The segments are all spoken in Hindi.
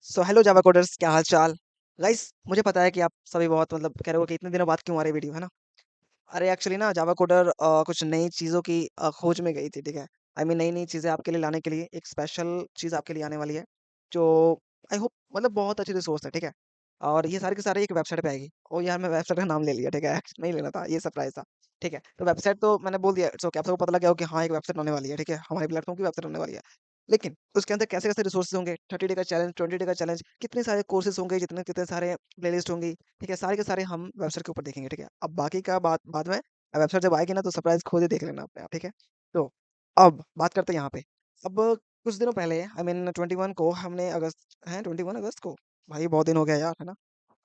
सो हेलो जावा कोडर्स, क्या हाल चाल। गाइस, मुझे पता है कि आप सभी बहुत कह रहे हो कि इतने दिनों बाद क्यों आ रही वीडियो, है ना। अरे एक्चुअली ना जावा कोडर कुछ नई चीज़ों की खोज में गई थी, ठीक है। आई मीन नई नई चीज़ें आपके लिए लाने के लिए एक स्पेशल चीज़ आपके लिए आने वाली है, जो आई होप बहुत अच्छी रिसोर्स है, ठीक है। और ये सारे के सारे एक वेबसाइट पे आएगी। ओ यार, मैं वेबसाइट का नाम ले लिया, ठीक है। नहीं लेना था, ये सरप्राइज था। ठीक है, तो वेबसाइट तो मैंने बोल दिया, इट्स ओके। आप सबको पता लग गया हो कि हाँ, एक वेबसाइट होने वाली है, ठीक है। हमारी प्लेटफॉर्म की वेबसाइट होने वाली है। लेकिन उसके अंदर कैसे कैसे रिसोर्सेज होंगे, 30 डे का चैलेंज, 20 डे का चैलेंज, कितने सारे कोर्सेज होंगे, जितने कितने सारे प्लेलिस्ट होंगी, ठीक है। सारे के सारे हम वेबसाइट के ऊपर देखेंगे, ठीक है। अब बाकी का बात बाद में। वेबसाइट जब आएगी ना तो सरप्राइज खुद ही देख लेना अपने आप, ठीक है। तो अब बात करते हैं यहाँ पे। अब कुछ दिनों पहले आई मीन 21 को हमने अगस्त है 21 अगस्त को। भाई बहुत दिन हो गया यार, है ना।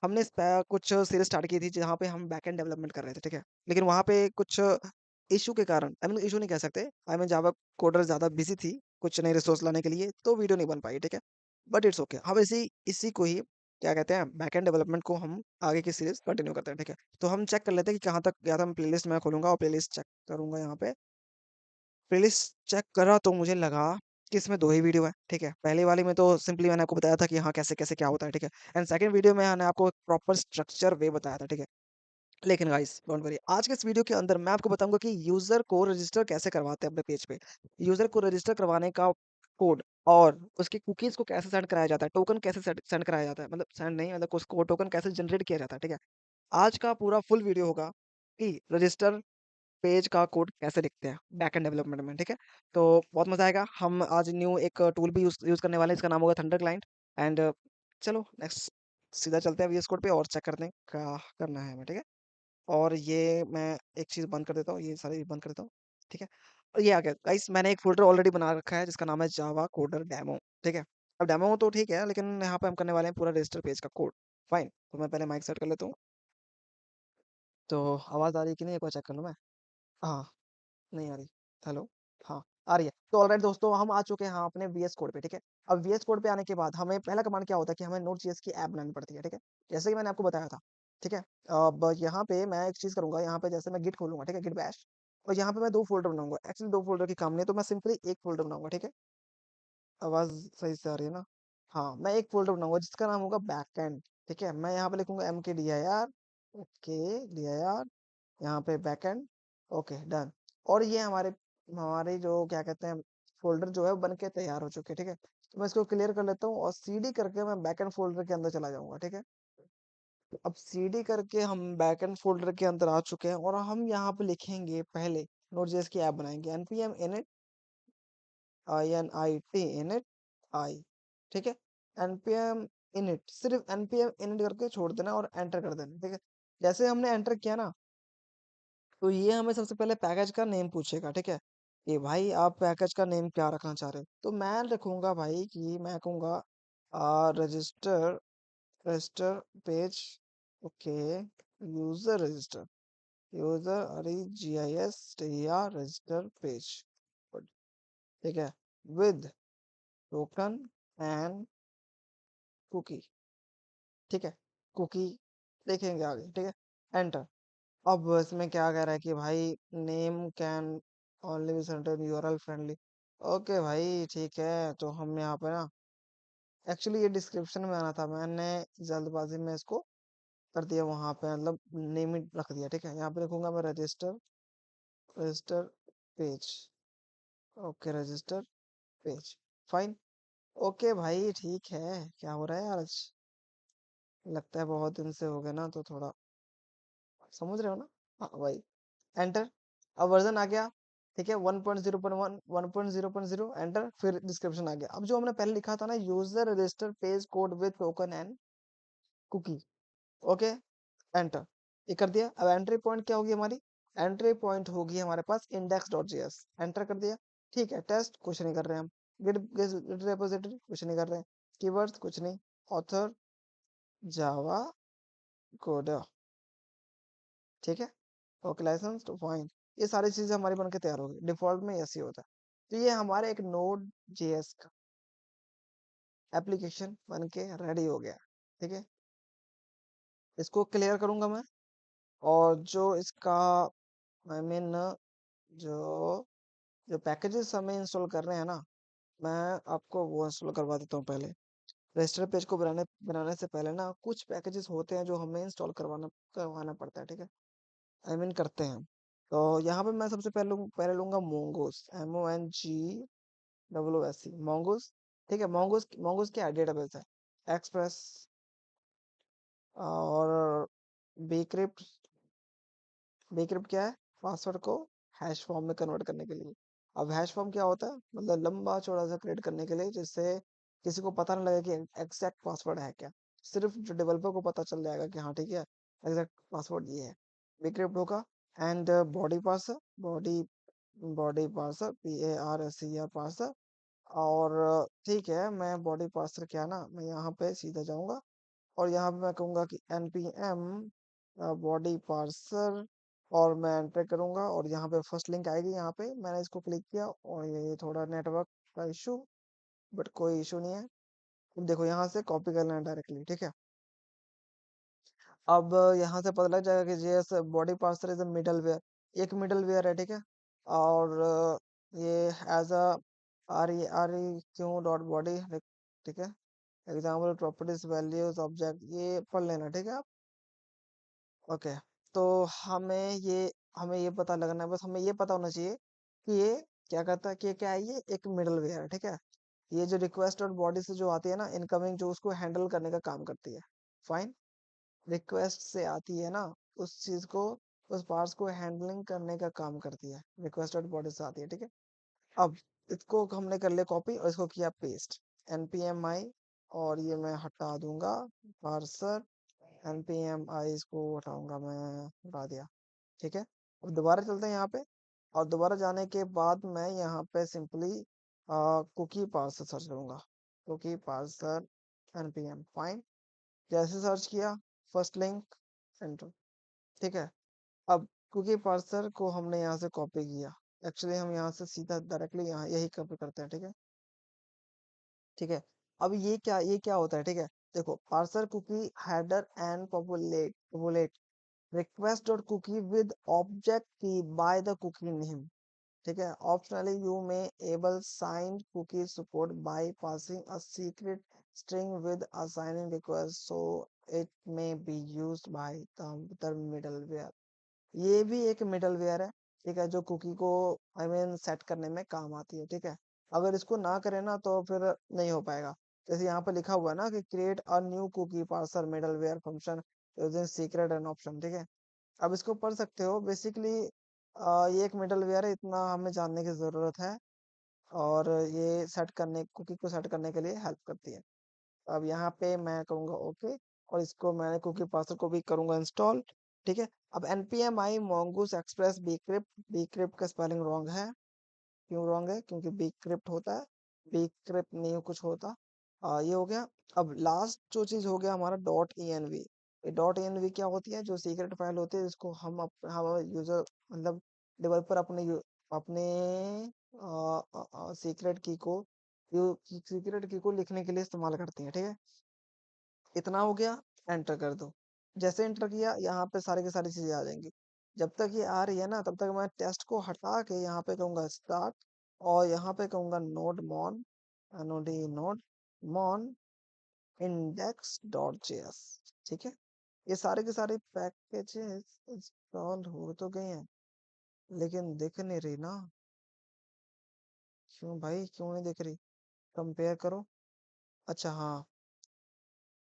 हमने इस पे कुछ सीरीज स्टार्ट की थी जहाँ पे हम बैकएंड डेवलपमेंट कर रहे थे, ठीक है। लेकिन वहाँ पे कुछ इशू के कारण, आई मीन इशू नहीं कह सकते, आई मीन जावा कोडर ज़्यादा बिजी थी कुछ नए रिसोर्स लाने के लिए, तो वीडियो नहीं बन पाई, ठीक है। बट इट्स ओके, हम इसी इसी को ही क्या कहते हैं, बैकएंड डेवलपमेंट को हम आगे की सीरीज कंटिन्यू करते हैं, ठीक है। तो हम चेक कर लेते हैं कि कहाँ तक गया था। मैं प्लेलिस्ट मैं खोलूंगा और प्लेलिस्ट चेक करूंगा यहाँ पे। प्लेलिस्ट चेक करा तो मुझे लगा कि इसमें दो ही वीडियो है, ठीक है। पहले वाले में तो सिंपली मैंने आपको बताया था कि हाँ कैसे कैसे क्या होता है, ठीक है। एंड सेकंड वीडियो में मैंने आपको प्रॉपर स्ट्रक्चर वे बताया था, ठीक है। लेकिन गाइस डोंट वरी, आज के इस वीडियो के अंदर मैं आपको बताऊंगा कि यूजर को रजिस्टर कैसे करवाते हैं अपने पेज पे। यूजर को रजिस्टर करवाने का कोड और उसकी कुकीज को कैसे सेंड कराया जाता है, टोकन कैसे सेंड कराया जाता है, सेंड नहीं, उसको टोकन कैसे जनरेट किया जाता है, ठीक है। आज का पूरा फुल वीडियो होगा कि रजिस्टर पेज का कोड कैसे लिखते हैं बैकएंड डेवलपमेंट में, ठीक है। तो बहुत मजा आएगा। हम आज न्यू एक टूल भी यूज करने वाले हैं, इसका नाम होगा थंडर क्लाइंट। एंड चलो नेक्स्ट सीधा चलते हैं वीएस कोड पे और चेक करते हैं क्या करना है हमें, ठीक है। और ये मैं एक चीज़ बंद कर देता हूँ, ये सारी बंद कर देता हूँ, ठीक है। और ये आ गया गाइस, मैंने एक फ़ोल्डर ऑलरेडी बना रखा है जिसका नाम है जावा कोडर डेमो, ठीक है। अब डेमो तो ठीक है, लेकिन यहाँ पे हम करने वाले हैं पूरा रजिस्टर पेज का कोड। फाइन, तो मैं पहले माइक सेट कर लेता हूँ। तो आवाज़ आ रही है कि नहीं, एक बार चेक कर लूँ मैं। हाँ, नहीं आ रही। हेलो। हाँ, आ रही है। तो ऑलराइट दोस्तों, हम आ चुके हैं हाँ अपने वीएस कोड पे, ठीक है। अब वीएस कोड पे आने के बाद हमें पहला कमांड क्या होता है कि हमें नोड जेएस की ऐप बनानी पड़ती है, ठीक है। जैसे कि मैंने आपको बताया था, ठीक है। अब यहाँ पे मैं एक चीज़ करूंगा, यहाँ पे जैसे मैं गिट खोलूंगा, ठीक है, गिट बैश। और यहाँ पे मैं दो फोल्डर बनाऊंगा। एक्चुअली दो फोल्डर की काम नहीं है, तो मैं सिंपली एक फोल्डर बनाऊंगा, ठीक है। आवाज़ सही से आ रही है ना। हाँ, मैं एक फोल्डर बनाऊंगा जिसका नाम होगा बैकएंड, ठीक है। मैं यहाँ पे लिखूंगा एम के D I R, okay, D I R, यहाँ पे बैकएंड, ओके डन। और ये हमारे हमारे जो क्या कहते हैं फोल्डर जो है वो बन के तैयार हो चुके हैं, ठीक है। तो मैं इसको क्लियर कर लेता हूँ और सीडी करके मैं बैकएंड फोल्डर के अंदर चला जाऊंगा, ठीक है। अब सीडी करके हम बैकएंड फोल्डर के अंदर आ चुके हैं और हम यहाँ पे लिखेंगे पहले नोड.js की ऐप बनाएंगे npm init init init आई, ठीक है। npm init, सिर्फ npm init करके छोड़ देना और एंटर कर देना, ठीक है। जैसे हमने एंटर किया ना, तो ये हमें सबसे पहले पैकेज का नेम पूछेगा, ठीक है। कि भाई आप पैकेज का नेम क्या रखना चाह रहे हो, तो मैं रखूंगा भाई कि मैं कहूँगा register register page, okay, user register, user अरे G I S T R register page, ठीक है, विद टोकन एंड कुकी, ठीक है। कुकी देखेंगे आगे, ठीक है। एंटर। अब इसमें क्या कह रहा है कि भाई name can only be centre URL friendly, okay भाई ठीक है। तो हम यहाँ पे ना, एक्चुअली ये डिस्क्रिप्शन में आना था, मैंने जल्दबाजी में इसको कर दिया वहां पे, नेम ही रख दिया, ठीक है। यहाँ पे लिखूंगा मैं register register page, okay register page, fine. Okay भाई ठीक है। क्या हो रहा है यार आज, लगता है बहुत दिन से हो गए ना, तो थोड़ा समझ रहे हो ना। हाँ भाई, एंटर। अब वर्जन आ गया, ठीक है, 1.0.1 1.0.0, एंटर। फिर डिस्क्रिप्शन आ गया। अब जो हमने पहले लिखा था ना, user register page code with token and cookie, okay, enter. ये कर दिया। अब एंट्री पॉइंट क्या होगी हमारी, एंट्री पॉइंट होगी हमारे पास index.js, एंटर कर दिया, ठीक है। टेस्ट कुछ नहीं कर रहे हैं हम, गिट गिट रेपोजिटरी कुछ नहीं कर रहे हैं, कीवर्ड्स कुछ नहीं, ऑथर जावा कोडर, ठीक है, ओके, लाइसेंस टू फाइन। ये सारी चीजें हमारी बनके तैयार हो गई। डिफॉल्ट में ऐसे ही होता है। तो ये हमारे एक नोड जेएस का एप्लीकेशन बन के रेडी हो गया, ठीक है। इसको क्लियर करूंगा मैं, और जो इसका आई मीन जो जो पैकेजेस हमें इंस्टॉल कर रहे हैं ना, मैं आपको वो इंस्टॉल करवा देता हूँ पहले। रजिस्टर पेज को बनाने से पहले ना कुछ पैकेजेस होते हैं जो हमें इंस्टॉल करवाना करवाना पड़ता है, ठीक है, आई मीन करते हैं। तो यहाँ पे मैं सबसे पहले लूंगा मोंगोस, MONGOSE, मोंगोस। ठीक है, मोंगोस मोंगोस क्या डेटाबेस है, एक्सप्रेस और बीक्रिप्ट। बीक्रिप्ट क्या है, पासवर्ड को हैश फॉर्म में कन्वर्ट करने के लिए। अब हैश फॉर्म क्या होता है, मतलब लंबा चौड़ा सा क्रिएट करने के लिए, जिससे किसी को पता ना लगे कि एग्जैक्ट पासवर्ड है क्या, सिर्फ जो डेवलपर को पता चल जाएगा कि हाँ ठीक है, एग्जैक्ट पासवर्ड ये है। बीक्रिप्ट होगा। And body parser, body body parser, PARSER parser. और ठीक है, मैं बॉडी पार्सर क्या ना, मैं यहाँ पे सीधा जाऊंगा और यहाँ पे मैं कहूँगा कि npm बॉडी पार्सर, और मैं एंटर करूँगा और यहाँ पे फर्स्ट लिंक आएगी। यहाँ पे मैंने इसको क्लिक किया और ये थोड़ा नेटवर्क का इशू, बट कोई इशू नहीं है। अब देखो यहाँ से कॉपी करना है डायरेक्टली, ठीक है। अब यहाँ से पता लग जाएगा कि JS body parser is a middleware, एक मिडलवेयर है, ठीक है। और ये as a R E Q dot body, ठीक है। एग्जाम्पल प्रॉपर्टीज वैल्यूज ऑब्जेक्ट, ये पढ़ लेना, ठीक है आप। ओके। तो हमें ये पता लगना है, बस हमें ये पता होना चाहिए कि ये क्या करता है, कि क्या है, ये एक मिडलवेयर है, ठीक है। ये जो रिक्वेस्ट और बॉडी से जो आती है ना इनकमिंग, जो उसको हैंडल करने का काम करती है। फाइन। रिक्वेस्ट से आती है ना, उस चीज को, उस पार्ट्स को हैंडलिंग करने का काम करती है, रिक्वेस्ट और बॉडी से आती है, ठीक है। अब इसको हमने कर लिया कॉपी और इसको किया पेस्ट, npm i, और ये मैं हटा दूंगा पार्सर, npm i इसको हटाऊंगा मैं, हटा दिया, ठीक है। अब दोबारा चलते हैं यहाँ पे, और दोबारा जाने के बाद मैं यहाँ पे सिंपली कुकी पार्सर सर्च करूंगा, कुकी पार्सर npm, फाइन। जैसे सर्च किया, फर्स्ट लिंक, एंटर, ठीक है। अब कुकी पार्सर को हमने यहाँ से कॉपी किया, एक्चुअली हम यहाँ से सीधा डायरेक्टली यहाँ यही कॉपी करते हैं, ठीक है। ठीक है। अब ये क्या होता है, ठीक है। देखो, parser cookie header and populate request dot cookie with object key by the cookie name, ठीक है। optionally you may able signed cookie support by passing a secret string with assigning request, so it may be used by the middleware। ये भी एक मिडलवेयर है, ठीक है, जो कुकी को आई मीन सेट करने में काम आती है, ठीक है। अगर इसको ना करें ना तो फिर नहीं हो पाएगा। जैसे यहाँ पे लिखा हुआ है ना कि create a new cookie parser middleware function using secret and option, ठीक है। अब इसको पढ़ सकते हो बेसिकली। ये एक मिडलवेयर है, इतना हमें जानने की जरूरत है। और ये सेट करने, कुकी को सेट करने के लिए हेल्प करती है। अब यहाँ पे मैं करूँगा ओके, और इसको मैं कुकी पासवर्ड को भी करूँगा इंस्टॉल, ठीक है। अब npm i mongoose express bcrypt, bcrypt का स्पेलिंग रॉन्ग है। क्यों रॉन्ग है, क्योंकि bcrypt होता है, bcrypt नहीं कुछ होता। ये हो गया। अब लास्ट जो चीज हो गया हमारा .env। ये .env क्या होती है, जो सीक्रेट फाइल होती है जिसको हम यूजर, मतलब डेवलपर अपने सीक्रेट की को लिखने के लिए इस्तेमाल करते हैं, ठीक है। इतना हो गया, एंटर कर दो। जैसे एंटर किया, यहाँ पे सारी की सारी चीजें आ जाएंगी। जब तक ये आ रही है ना, तब तक मैं टेस्ट को हटा के यहाँ पे कहूंगा स्टार्ट, और यहाँ पे कहूंगा nodemon, nodemon index dot JS, ठीक है। ये सारे के सारे पैकेजेस इंस्टॉल हो तो गए हैं, लेकिन दिख नहीं रही ना। क्यों भाई, क्यों नहीं दिख रही, कंपेयर करो। अच्छा हाँ,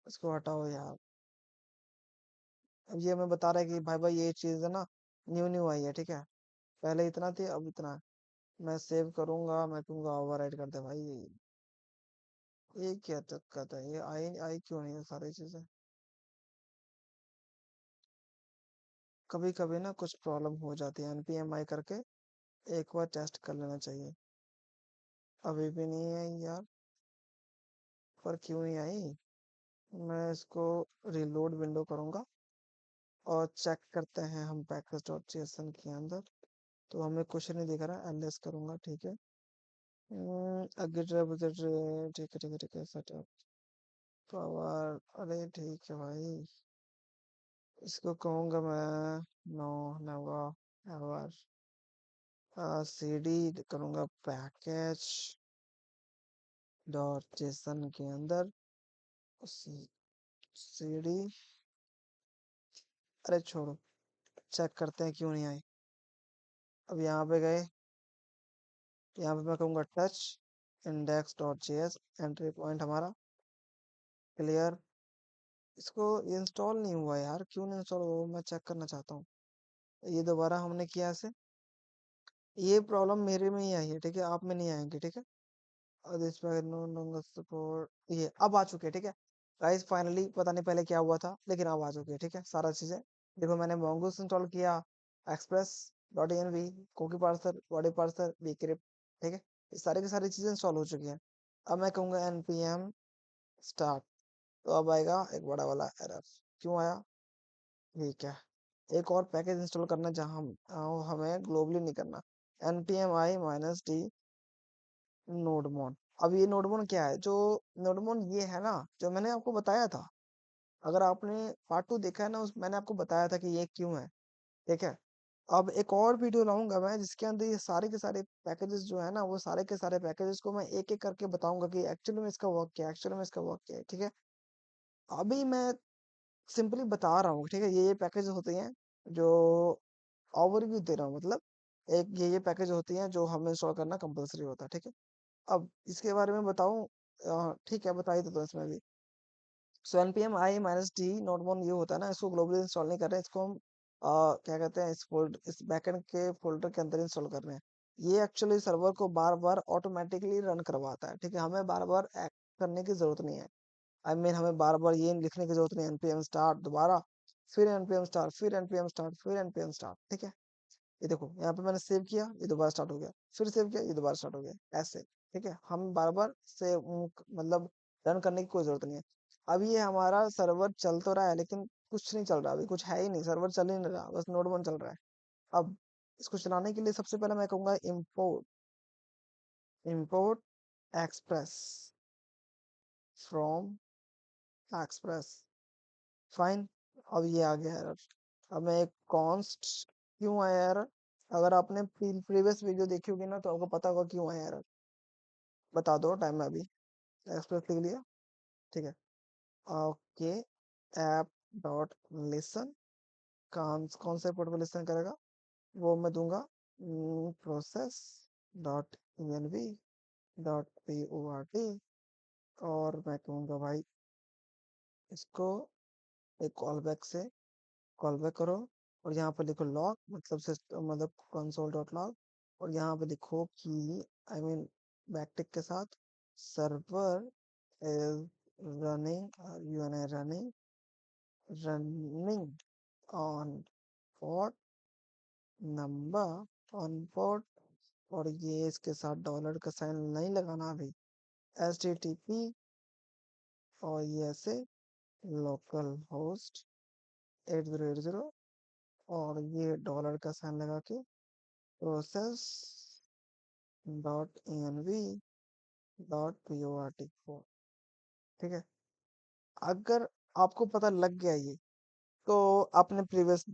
इसको हटाओ यार। अब ये हमें बता रहा है कि भाई भाई ये चीज है ना, न्यू न्यू आई है, ठीक है। पहले इतना थी, अब इतना है। मैं सेव करूंगा, मैं कहूंगा ओवरराइट कर दे भाई। ये क्या दिक्कत है, ये आई आई क्यों नहीं है सारी चीजें। कभी कभी ना कुछ प्रॉब्लम हो जाती है, npmi करके एक बार टेस्ट कर लेना चाहिए। अभी भी नहीं आई यार, पर क्यों नहीं आई। मैं इसको रिलोड विंडो करूंगा और चेक करते हैं हम पैकेज डॉट जेसन के अंदर। तो हमें कुछ नहीं दिख रहा, एलएस करूंगा, ठीक है। अगर ठीक है ठीक है ठीक है, सेटअप पावर, अरे ठीक है भाई। इसको कहूंगा मैं, नो नवा एवर सीडी करूंगा पैकेज डॉट जेसन के अंदर। CD। अरे छोड़ो, चेक करते हैं क्यों नहीं आई। अब यहाँ पे गए, यहाँ पे मैं कहूँगा टच index.js, एंट्री पॉइंट हमारा क्लियर। इसको इंस्टॉल नहीं हुआ यार, क्यों नहीं इंस्टॉल हुआ मैं चेक करना चाहता हूँ। ये दोबारा हमने किया ऐसे, ये प्रॉब्लम मेरे में ही आई है, ठीक है, आप में नहीं आएंगे, ठीक है। और दिस नो longer support, ये अब आ चुके हैं, ठीक है। गाइस फाइनली पता नहीं पहले क्या हुआ था, लेकिन अब आ चुके हैं, ठीक है, सारा चीजें। देखो मैंने mongoose इंस्टॉल किया, express dot N V, cookie parser, body parser, vcrypt, ठीक है। ये सारी की सारी चीजें इंस्टॉल हो चुकी हैं। अब मैं कहूंगा npm स्टार्ट, तो अब आएगा एक बड़ा वाला एरर। क्यों आया? ठीक है, एक और पैकेज इंस्टॉल करना जहाँ हमें ग्लोबली नहीं करना। npm i -d नोडमोन। अब ये नोडमोन क्या है? जो नोडमोन ये है ना, जो मैंने आपको बताया था, अगर आपने पार्ट 2 देखा है ना, उस मैंने आपको बताया था कि ये क्यों है, ठीक है। अब एक और वीडियो लाऊंगा मैं, जिसके अंदर ये सारे के सारे पैकेजेस जो है ना, वो सारे के सारे पैकेजेस को मैं एक एक करके बताऊंगा कि एक्चुअली में इसका वर्क क्या है, एक्चुअली में इसका वर्क क्या है, ठीक है। अभी मैं सिंपली बता रहा हूँ, ठीक है, ये पैकेज होते हैं जो ओवरव्यू दे रहा हूँ, मतलब एक ये पैकेज होती हैं जो हमें इंस्टॉल करना कंपलसरी होता है, ठीक है। अब इसके बारे में बताऊं, ठीक है, बता ही देता हूँ इसमें भी। सो npm i -d नोडमोन ये होता है ना, इसको ग्लोबली इंस्टॉल नहीं कर रहे हैं, इसको हम क्या कहते हैं, इस बैकएंड के फोल्डर के अंदर इंस्टॉल कर रहे हैं। ये एक्चुअली सर्वर को बार बार ऑटोमेटिकली रन करवाता है, ठीक है, हमें बार बार एक्ट करने की जरूरत नहीं है। हमें बार बार ये लिखने की जरूरत नहीं है npm स्टार्ट दोबारा, फिर npm स्टार्ट, फिर npm स्टार्ट, फिर npm स्टार्ट, ठीक है। ये देखो यहाँ पे मैंने सेव किया, ये दोबारा स्टार्ट हो गया, फिर सेव किया, ये दोबारा स्टार्ट हो गया, ऐसे, ठीक है। हम बार बार से मतलब रन करने की कोई जरूरत नहीं है। अब ये हमारा सर्वर चल तो रहा है, लेकिन कुछ नहीं चल रहा, अभी कुछ है ही नहीं, सर्वर चल ही नहीं रहा, बस नोड 1 चल रहा है। अब इसको चलाने के लिए सबसे पहले मैं कहूंगा import express from express, fine. अब ये आ गया एरर। अब मैं एक कॉन्स्ट, क्यों आया एरर? अगर आपने प्रीवियस वीडियो देखी होगी ना, तो आपको पता होगा क्यों आया एरर। बता दो टाइम में अभी। एक्सप्रेस लिख लिया, ठीक है। ओके, ऐप डॉट लिसन, कौन से पोर्ट पर लिसन करेगा, वो मैं दूंगा process dot env dot port, और मैं कहूँगा भाई इसको एक कॉल बैक से कॉल बैक करो, और यहाँ पे लिखो लॉग, मतलब सिस्टम, मतलब कंसोल डॉट लॉग, और यहाँ पे लिखो कि I mean बैकटिक के साथ server is running on port number on port, और ये इसके साथ डॉलर का साइन नहीं लगाना अभी, HTTP, और ये ऐसे लोकल होस्ट 8080, और ये डॉलर का साइन लगा के process dot env dot port, ठीक है। अगर आपको पता लग गया ये, तो आपने प्रीवियस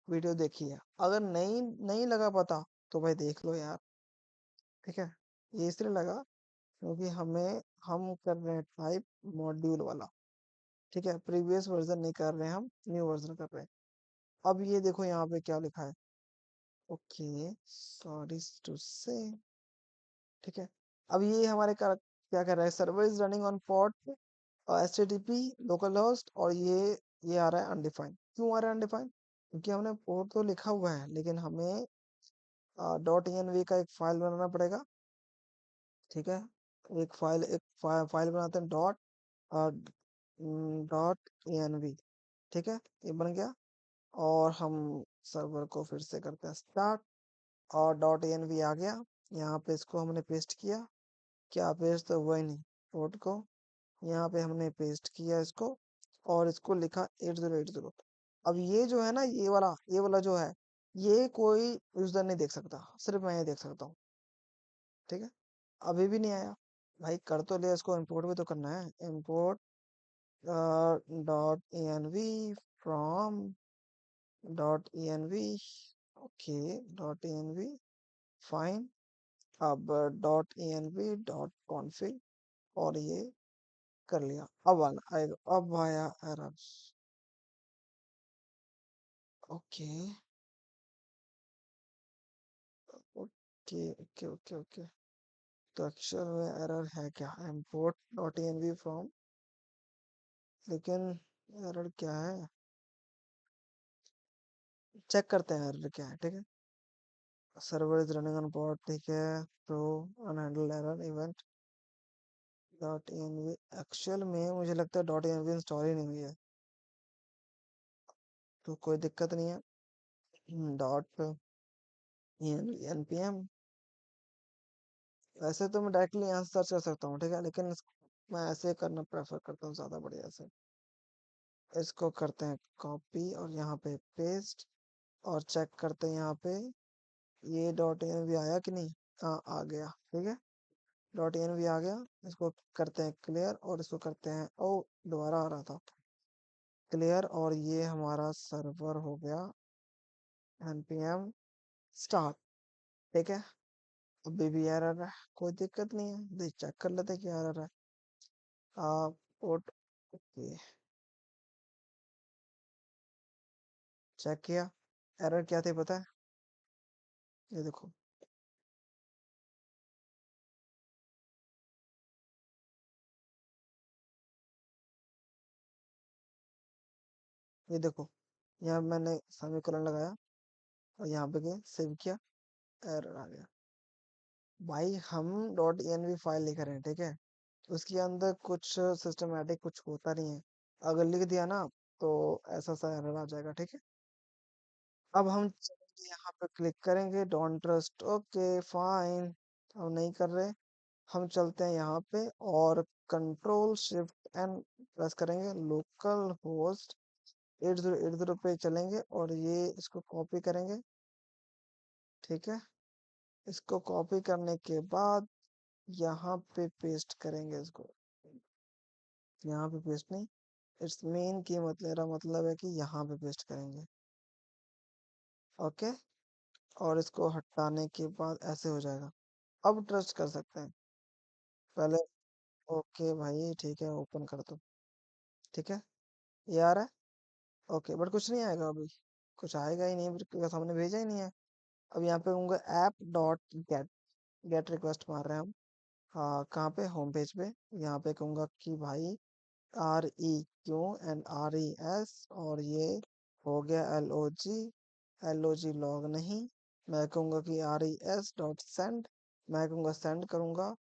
वीडियो देखी है। अगर नहीं नहीं लगा पता, तो भाई देख लो यार, ठीक है। ये इसलिए लगा क्योंकि हम कर रहे हैं टाइप मॉड्यूल वाला, ठीक है, प्रीवियस वर्जन नहीं कर रहे हैं, हम न्यू वर्जन कर रहे हैं। अब ये देखो यहाँ पे क्या लिखा है, ओके सॉरी टू से, ठीक है। अब ये हमारे क्या कर रहा है, server is running on port HTTP local host, और ये आ रहा है अनडिफाइंड। क्यों आ रहा है अनडिफाइंड? क्योंकि हमने पोर्ट तो लिखा हुआ है, लेकिन हमें डॉट env का एक फाइल बनाना पड़ेगा, ठीक है। फाइल बनाते हैं डॉट env, ठीक है, ये बन गया। और हम सर्वर को फिर से करते हैं स्टार्ट, और डॉट env आ गया। यहाँ पे इसको हमने पेस्ट किया, क्या पेस्ट तो हुआ ही नहीं, पोर्ट को यहाँ पे हमने पेस्ट किया इसको, और इसको लिखा 8080। अब ये जो है ना, ये वाला जो है, ये कोई यूजर नहीं देख सकता, सिर्फ मैं ही देख सकता हूँ, ठीक है। अभी भी नहीं आया भाई, कर तो लिया, इसको इम्पोर्ट भी तो करना है, import dot env from dot env, okay dot env, fine. अब डॉट env डॉट config, और ये कर लिया। अब आना आएगा, अब आया error. Okay okay okay okay okay. तो एक्चुअल में एरर है क्या, import डॉट env फ्रॉम, लेकिन एरर क्या है, चेक करते हैं एरर क्या है, ठीक है। Server is running on port, ठीक है। तो unhandled error event dot env, actual में मुझे लगता है डॉट env इंस्टॉल ही नहीं हुई है, तो कोई दिक्कत नहीं है। डॉट npm, वैसे तो मैं डायरेक्टली यहाँ से सर्च कर सकता हूँ, ठीक है, लेकिन मैं ऐसे करना प्रेफर करता हूँ ज़्यादा बढ़िया से। इसको करते हैं कॉपी और यहाँ पे पेस्ट, और चेक करते हैं यहाँ पे ये डॉट एन भी आया कि नहीं। हाँ आ गया, ठीक है, डॉट एन भी आ गया। इसको करते हैं क्लियर और इसको करते हैं, ओ दोबारा आ रहा था, क्लियर, और ये हमारा सर्वर हो गया npm स्टार्ट, ठीक है। अभी भी एरर है, कोई दिक्कत नहीं है, देख चेक कर लेते हैं क्या एरर है। पोर्ट, ओके, चेक किया, एरर क्या थे पता है, ये देखो, ये देखो, यहाँ मैंने सेमीकोलन लगाया और यहाँ पे गए सेव किया, एरर आ गया। भाई हम डॉट env फाइल लिख रहे हैं, ठीक है, उसके अंदर कुछ सिस्टमेटिक कुछ होता नहीं है, अगर लिख दिया ना तो ऐसा सा एरर आ जाएगा, ठीक है। अब हम चलेंगे यहाँ पे क्लिक करेंगे डोंट ट्रस्ट, ओके फाइन, हम नहीं कर रहे। हम चलते हैं यहाँ पे और कंट्रोल शिफ्ट एंड प्रेस करेंगे, लोकल होस्ट 8080 पे चलेंगे और ये इसको कॉपी करेंगे, ठीक है। इसको कॉपी करने के बाद यहाँ पे पेस्ट करेंगे इसको, यहाँ पे पेस्ट नहीं, इट्स मीन की मतलब मेरा मतलब है कि यहाँ पे पेस्ट करेंगे, ओके। और इसको हटाने के बाद ऐसे हो जाएगा। अब ट्रस्ट कर सकते हैं पहले, ओके भाई ठीक है, ओपन कर दो, ठीक है, ये आ रहा है, ओके, बट कुछ नहीं आएगा अभी, कुछ आएगा ही नहीं क्योंकि हमने भेजा ही नहीं है। अब यहाँ पे होंगे app dot gate, gate request मार रहे हैं हम, हाँ कहाँ पे, होम पेज पे। यहाँ पे कहूँगा कि भाई REQ and RES, और ये हो गया LOG लॉग नहीं, मैं कहूँगा कि RES डॉट सेंड, मैं कहूँगा सेंड करूँगा।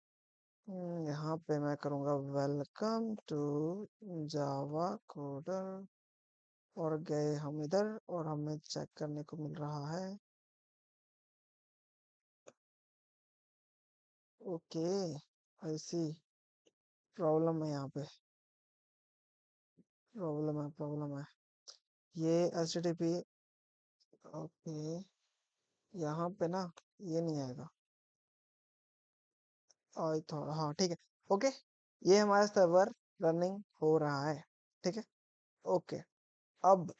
यहाँ पे मैं करूँगा वेलकम टू जावा कोडर, और गए हम इधर और हमें चेक करने को मिल रहा है, ओके, ऐसी प्रॉब्लम है यहाँ पे, प्रॉब्लम है ये HTTP, ओके, यहाँ पे ना ये नहीं आएगा, और थोड़ा हाँ ठीक है, ओके, ये हमारा सर्वर रनिंग हो रहा है, ठीक है, ओके। अब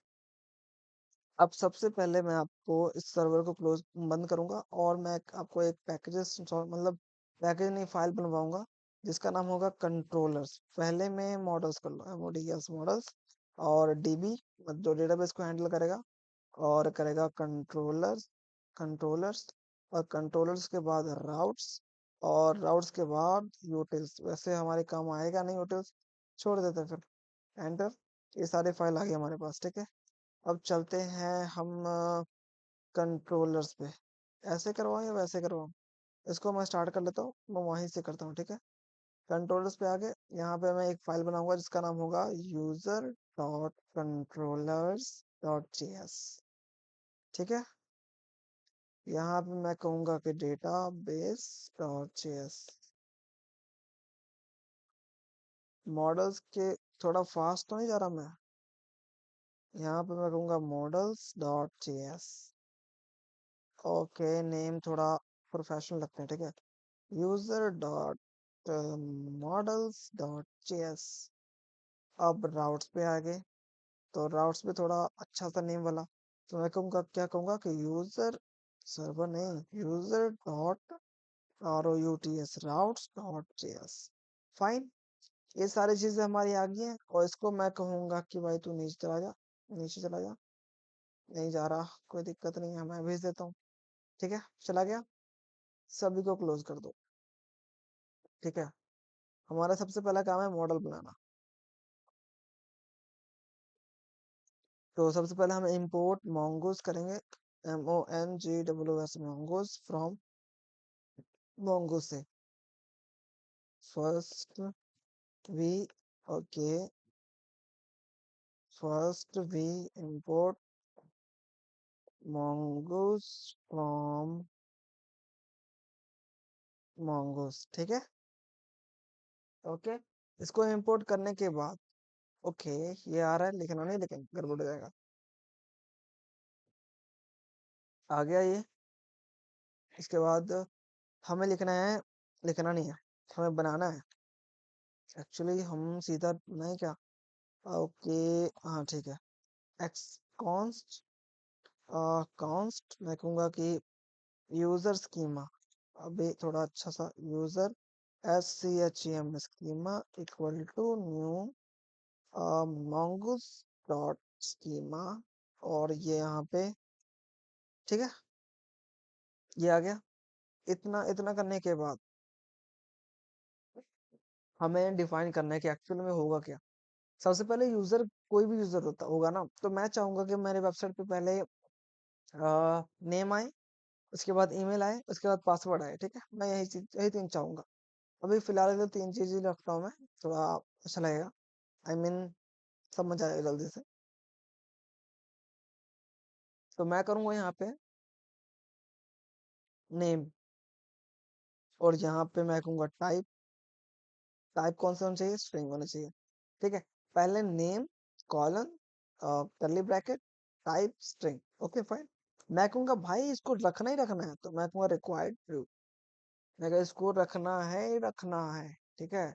अब सबसे पहले मैं आपको इस सर्वर को क्लोज बंद करूंगा और मैं आपको एक पैकेजेस मतलब पैकेज नहीं फाइल बनवाऊंगा जिसका नाम होगा कंट्रोलर्स। पहले मैं मॉडल्स कर लो, MODS मॉडल्स, और DB जो डेटाबेस को हैंडल करेगा, और करेगा कंट्रोलर्स, कंट्रोलर्स, और कंट्रोलर्स के बाद राउट्स, और राउट्स के बाद यूटिल्स। वैसे हमारे काम आएगा नहीं यूटिल्स, छोड़ देते हैं फिर, एंटर। ये सारे फाइल आ गए हमारे पास, ठीक है। अब चलते हैं हम कंट्रोलर्स पे, ऐसे करवाओ या वैसे करवाओ, इसको मैं स्टार्ट कर लेता हूँ, मैं वहीं से करता हूँ, ठीक है। कंट्रोलर्स पे आगे, यहाँ पे मैं एक फाइल बनाऊंगा जिसका नाम होगा user dot controllers dot JS, ठीक है। यहाँ पे मैं कहूँगा कि data base dot JS, models के, थोड़ा फास्ट तो नहीं जा रहा मैं, यहाँ पे मैं कहूँगा models dot JS, okay, name थोड़ा प्रोफेशनल लगते हैं, ठीक है, user dot models dot JS. अब राउट्स पे आ गए, तो राउट्स पे थोड़ा अच्छा सा नेम वाला, तो मैं कहूँगा क्या कहूँगा कि यूजर, सर्वर नहीं, user dot ROUTS routes dot JS, fine. ये सारी चीजें हमारी आ गई हैं और इसको मैं कहूंगा कि भाई तू नीचे चला जा, नीचे चला जा। नहीं जा रहा, कोई दिक्कत नहीं है, मैं भेज देता हूँ। ठीक है, चला गया। सभी को क्लोज कर दो। ठीक है, हमारा सबसे पहला काम है मॉडल बनाना। तो सबसे पहले हम इंपोर्ट मोंगोज करेंगे, MONGOOS, मोंगोज फ्रॉम मोंगो से। First we okay first we import mongoose from mongoose. ठीक है, ओके। इसको इंपोर्ट करने के बाद, ओके, ये आ रहा है, लिखना नहीं लेकिन गड़बड़ हो जाएगा। आ गया ये। इसके बाद हमें लिखना है, लिखना नहीं है, हमें बनाना है। एक्चुअली हम सीधा नहीं क्या, ओके, हाँ ठीक है। एक्स कॉन्स्ट कॉन्स्ट मैं कहूँगा कि यूजर स्कीमा, अभी थोड़ा अच्छा सा, user SCHEM schema equal to new mongoose dot schema. और ये यहाँ पे, ठीक है, ये आ गया। इतना इतना करने के बाद हमें डिफाइन करना है कि एक्चुअल में होगा क्या। सबसे पहले यूजर, कोई भी यूजर होता होगा ना, तो मैं चाहूंगा कि मेरे वेबसाइट पे पहले नेम आए, उसके बाद ईमेल आए, उसके बाद पासवर्ड आए। ठीक है, मैं यही चीज, यही तीन चाहूंगा। अभी फिलहाल तो तीन चीज ही रखता हूँ मैं, थोड़ा अच्छा लगेगा। आई मीन समझ आएगा जल्दी से। तो मैं करूंगा यहाँ पे नेम, और यहाँ पे मैं कहूंगा टाइप। टाइप कौन सा होना चाहिए, स्ट्रिंग होना चाहिए। ठीक है, पहले नेम, कॉलन, करली bracket, type string. Okay fine. मैं कहूंगा भाई इसको रखना ही रखना है, तो मैं कहूंगा रिक्वायर्ड ट्रू। मैं कहा इसको रखना है ही रखना है। ठीक है,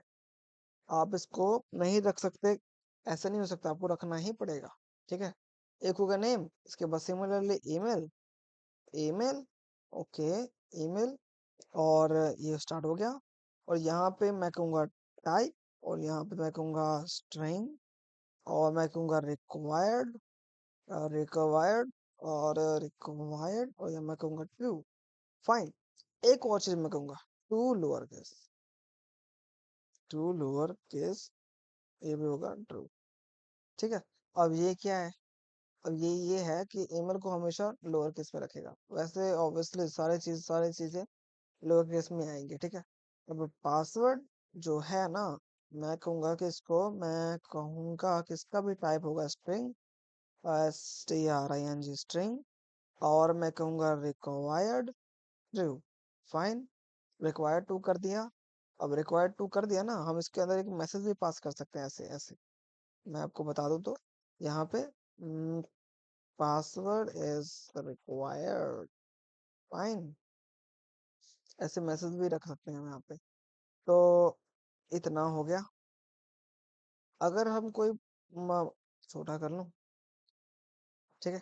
आप इसको नहीं रख सकते, ऐसा नहीं हो सकता, आपको रखना ही पड़ेगा। ठीक है, एक होगा नेम, इसके बाद similarly email, email, okay, email, और ये स्टार्ट हो गया। और यहाँ पे मैं कहूँगा टाइप, और यहाँ पे मैं कहूँगा स्ट्रिंग, और मैं कहूँगा रिक्वायर्ड, रिक्वायर्ड, और रिक्वायर्ड, और यहाँ मैं कहूँगा ट्रू। फाइन। एक और चीज मैं कहूँगा, to lower case, to lower case, ये भी होगा ट्रू। ठीक है, अब ये क्या है, अब ये है कि ईमेल को हमेशा लोअर केस में रखेगा। वैसे ऑब्वियसली सारी चीजें लोअर केस में आएंगी। ठीक है, अब पासवर्ड जो है ना, मैं कहूंगा कि इसका भी टाइप होगा स्ट्रिंग, STRING स्ट्रिंग, और मैं कहूंगा required true. Fine, required true कर दिया। अब रिक्वायर्ड टू कर दिया ना, हम इसके अंदर एक मैसेज भी पास कर सकते हैं, ऐसे ऐसे। मैं आपको बता दूं तो यहाँ पे पासवर्ड इज रिक्वायर्ड, फाइन, ऐसे मैसेज भी रख सकते हैं हम यहाँ पे। तो इतना हो गया। अगर हम कोई छोटा कर लूं, ठीक है,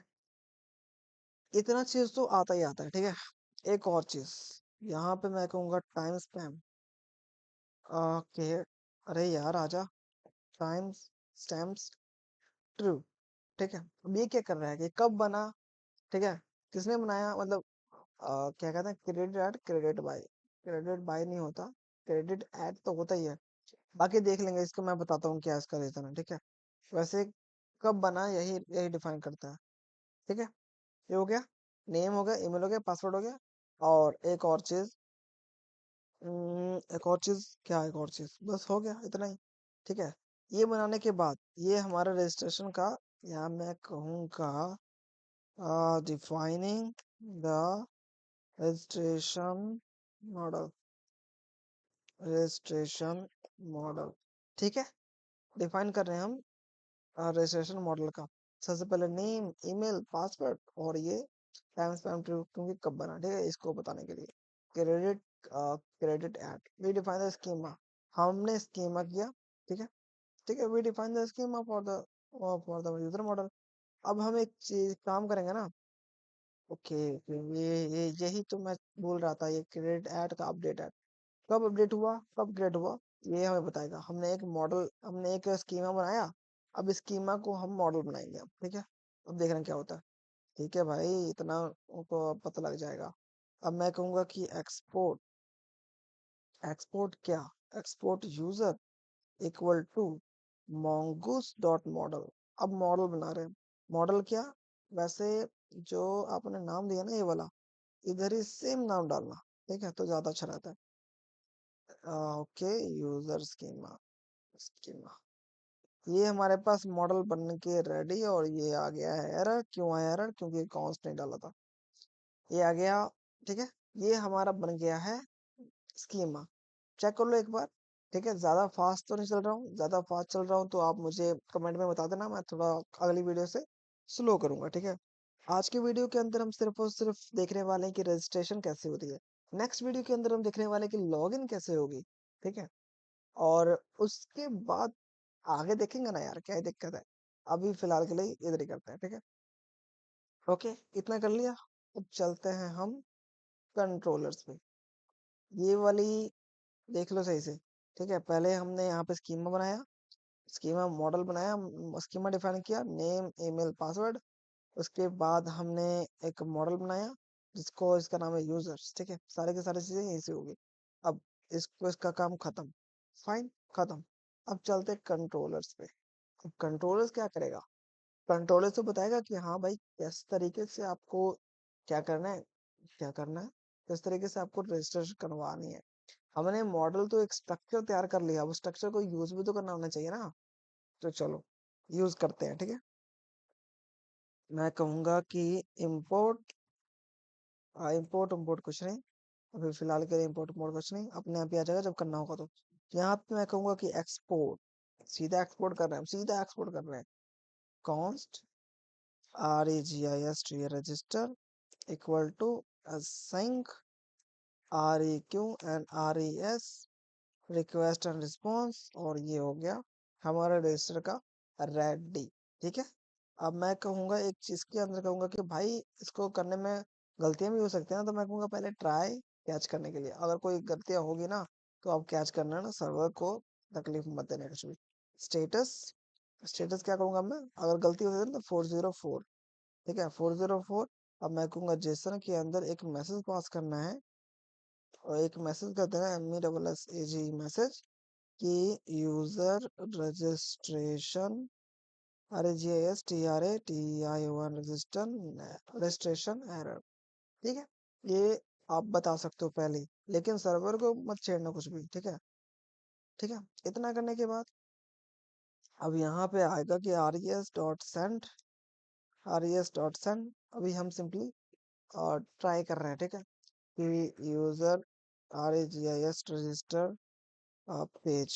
इतना चीज तो आता ही आता है। ठीक है, एक और चीज, यहाँ पे मैं कहूंगा टाइम स्पैम। ओके, अरे यार आजा, टाइम स्टैम्प्स ट्रू। ठीक है, अब ये क्या कर रहा है कि कब बना, ठीक है, किसने बनाया, मतलब क्या कहते हैं, credit at credit by, credit by नहीं होता, क्रेडिट एट तो होता ही है। बाकी देख लेंगे, इसको मैं बताता हूँ क्या इसका रीजन है। ठीक है, वैसे कब बना, यही यही डिफाइन करता है। ठीक है, ये हो गया, नेम हो गया, ईमेल हो गया, पासवर्ड हो गया। और एक और चीज, एक और चीज क्या है, एक और चीज, बस हो गया इतना ही। ठीक है, ये बनाने के बाद ये हमारा रजिस्ट्रेशन का, या मैं कहूँगा defining the registration model, registration model. ठीक है, डिफाइन कर रहे हैं हम रजिस्ट्रेशन मॉडल का। सबसे पहले नेम, ईमेल, पासवर्ड, और ये टाइम स्पैम क्योंकि कब बना, ठीक है, इसको बताने के लिए created, created at, we define the schema, हमने स्कीमा किया। ठीक है, ठीक है, we define the schema for the user model. अब हम एक चीज काम करेंगे ना, ओके, यही तो मैं बोल रहा था, ये क्रेडिट एट का अपडेट है, कब अपडेट हुआ, कब क्रिएट हुआ, ये हमें बताएगा। हमने एक स्कीमा बनाया। अब स्कीमा को हम मॉडल बनाएंगे अब, ठीक है। अब देखना क्या होता है। ठीक है भाई, इतना को अब पता लग जाएगा। अब मैं कहूंगा कि एक्सपोर्ट, एक्सपोर्ट क्या, export user equal to mongoose dot model. अब मॉडल बना रहे हैं। मॉडल क्या, वैसे जो आपने नाम दिया ना ये वाला, इधर ही सेम नाम डालना, ठीक है, तो ज्यादा अच्छा रहता है। Okay, user schema, schema. ये हमारे पास मॉडल बन के रेडी, और ये आ गया है एरर। क्यों आया एरर, क्योंकि कॉन्स्ट नहीं डाला था। ये आ गया, ठीक है। ये हमारा बन गया है स्कीमा। चेक कर लो एक बार। ठीक है, ज्यादा फास्ट तो नहीं चल रहा हूँ, ज्यादा फास्ट चल रहा हूँ तो आप मुझे कमेंट में बता देना, मैं थोड़ा अगली वीडियो से स्लो करूंगा, ठीक है। आज के वीडियो के अंदर हम सिर्फ और सिर्फ देखने वाले हैं कि रजिस्ट्रेशन कैसे होती है। नेक्स्ट वीडियो के अंदर हम देखने वाले हैं कि लॉगिन कैसे होगी, ठीक है। और उसके बाद आगे देखेंगे ना यार, क्या ही दिक्कत है। अभी फिलहाल के लिए इधर ही करते हैं, ठीक है। ओके, इतना कर लिया। अब चलते हैं हम कंट्रोलर्स पे। ये वाली देख लो सही से। ठीक है, पहले हमने यहाँ पे स्कीमा बनाया, स्कीमा मॉडल बनाया, स्कीमा डिफाइन किया, नेम ईमेल पासवर्ड। उसके बाद हमने एक मॉडल बनाया जिसको, इसका नाम है यूजर्स, ठीक है। सारे के सारे चीजें यहीं से होगी। अब इसको, इसका काम खत्म, फाइन, खत्म। अब चलते कंट्रोलर्स पे। अब कंट्रोलर्स क्या करेगा, कंट्रोलर से बताएगा कि हाँ भाई किस तरीके से आपको क्या करना है, क्या करना है, किस तरीके से आपको रजिस्ट्रेशन करवानी है। हमने मॉडल तो एक स्ट्रक्चर तैयार कर लिया, वो स्ट्रक्चर को यूज भी तो करना होना चाहिए ना। तो चलो यूज करते हैं, ठीक है। मैं कहूंगा कि इम्पोर्ट, इम्पोर्ट इम्पोर्ट कुछ नहीं, अभी फिलहाल के लिए इम्पोर्ट इम्पोर्ट कुछ नहीं, अपने आप ही आ जाएगा जब करना होगा तो। यहाँ पे मैं कहूंगा कि एक्सपोर्ट, सीधा एक्सपोर्ट कर रहे हैं हम, सीधा एक्सपोर्ट कर रहे हैं। Const REGIST register equal to async REQ and RES request and response, और ये हो गया हमारा रजिस्टर का रेडी, ठीक है। अब मैं कहूंगा एक चीज के अंदर कहूंगा कि भाई इसको करने में गलतियां भी हो सकती है ना, तो मैं कहूंगा पहले ट्राई कैच करने के लिए अगर कोई गलतियां होगी ना, तो अब कैच करना है ना, सर्वर को तकलीफ मत देने कुछ भी। स्टेटस, स्टेटस क्या कहूंगा मैं, अगर गलती होती है ना तो 404, ठीक है, 404। अब मैं कहूंगा जेसन के अंदर एक मैसेज पास करना है, और एक मैसेज कर देना MESSAG मैसेज कि user registration REGISTRATION registration error, ठीक है। ये आप बता सकते हो पहले ही, लेकिन सर्वर को मत छेड़ना कुछ भी, ठीक है, ठीक है। इतना करने के बाद अब यहाँ पे आएगा कि res.send अभी हम सिंपली ट्राई कर रहे हैं, ठीक है, कि user REGIST register page,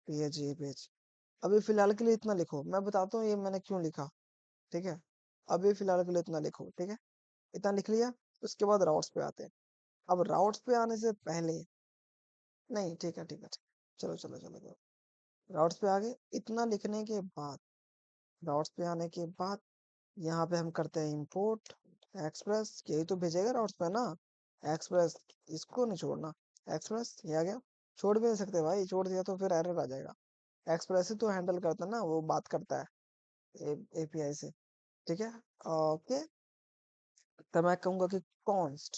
page, ये पेज। अभी फिलहाल के लिए इतना लिखो, मैं बताता हूँ ये मैंने क्यों लिखा, ठीक है। अभी फिलहाल के लिए इतना लिखो, ठीक है। इतना लिख लिया, उसके बाद राउट्स पे आते हैं। अब राउट्स पे आने से पहले, नहीं ठीक है, ठीक है, ठीक है, चलो चलो चलो चलो, राउट्स पे आ गए। इतना लिखने के बाद, राउट्स पे आने के बाद यहाँ पे हम करते हैं इंपोर्ट एक्सप्रेस, यही तो भेजेगा राउट्स पे ना, एक्सप्रेस, इसको नहीं छोड़ना। एक्सप्रेस ये आ गया, छोड़ भी नहीं सकते भाई, छोड़ दिया तो फिर एरर आ जाएगा। एक्सप्रेस ही तो हैंडल करता है ना, वो बात करता है API से, ठीक है। ओके, तो मैं कहूंगा कि const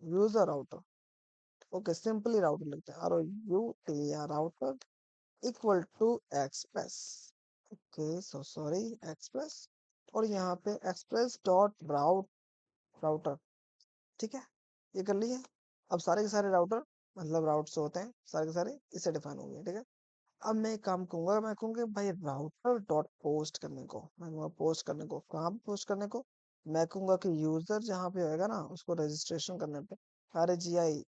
user router, okay, simply router लिखते हैं, ROUTER router equal to express, okay, so sorry, express. और यहाँ पे एक्सप्रेस डॉट राउटर, ठीक है, ये कर लिए। अब सारे के सारे राउटर, मतलब राउट्स होते हैं सारे के सारे, इससे डिफाइन हो गए, ठीक है। अब मैं एक काम कहूंगा, मैं कहूँगा भाई राउटर डॉट पोस्ट करने को, मैं कहूँगा पोस्ट करने को, कहाँ पे पोस्ट करने को, मैं कहूँगा कि यूजर जहाँ पे होएगा ना उसको रजिस्ट्रेशन करने पे, REGISTR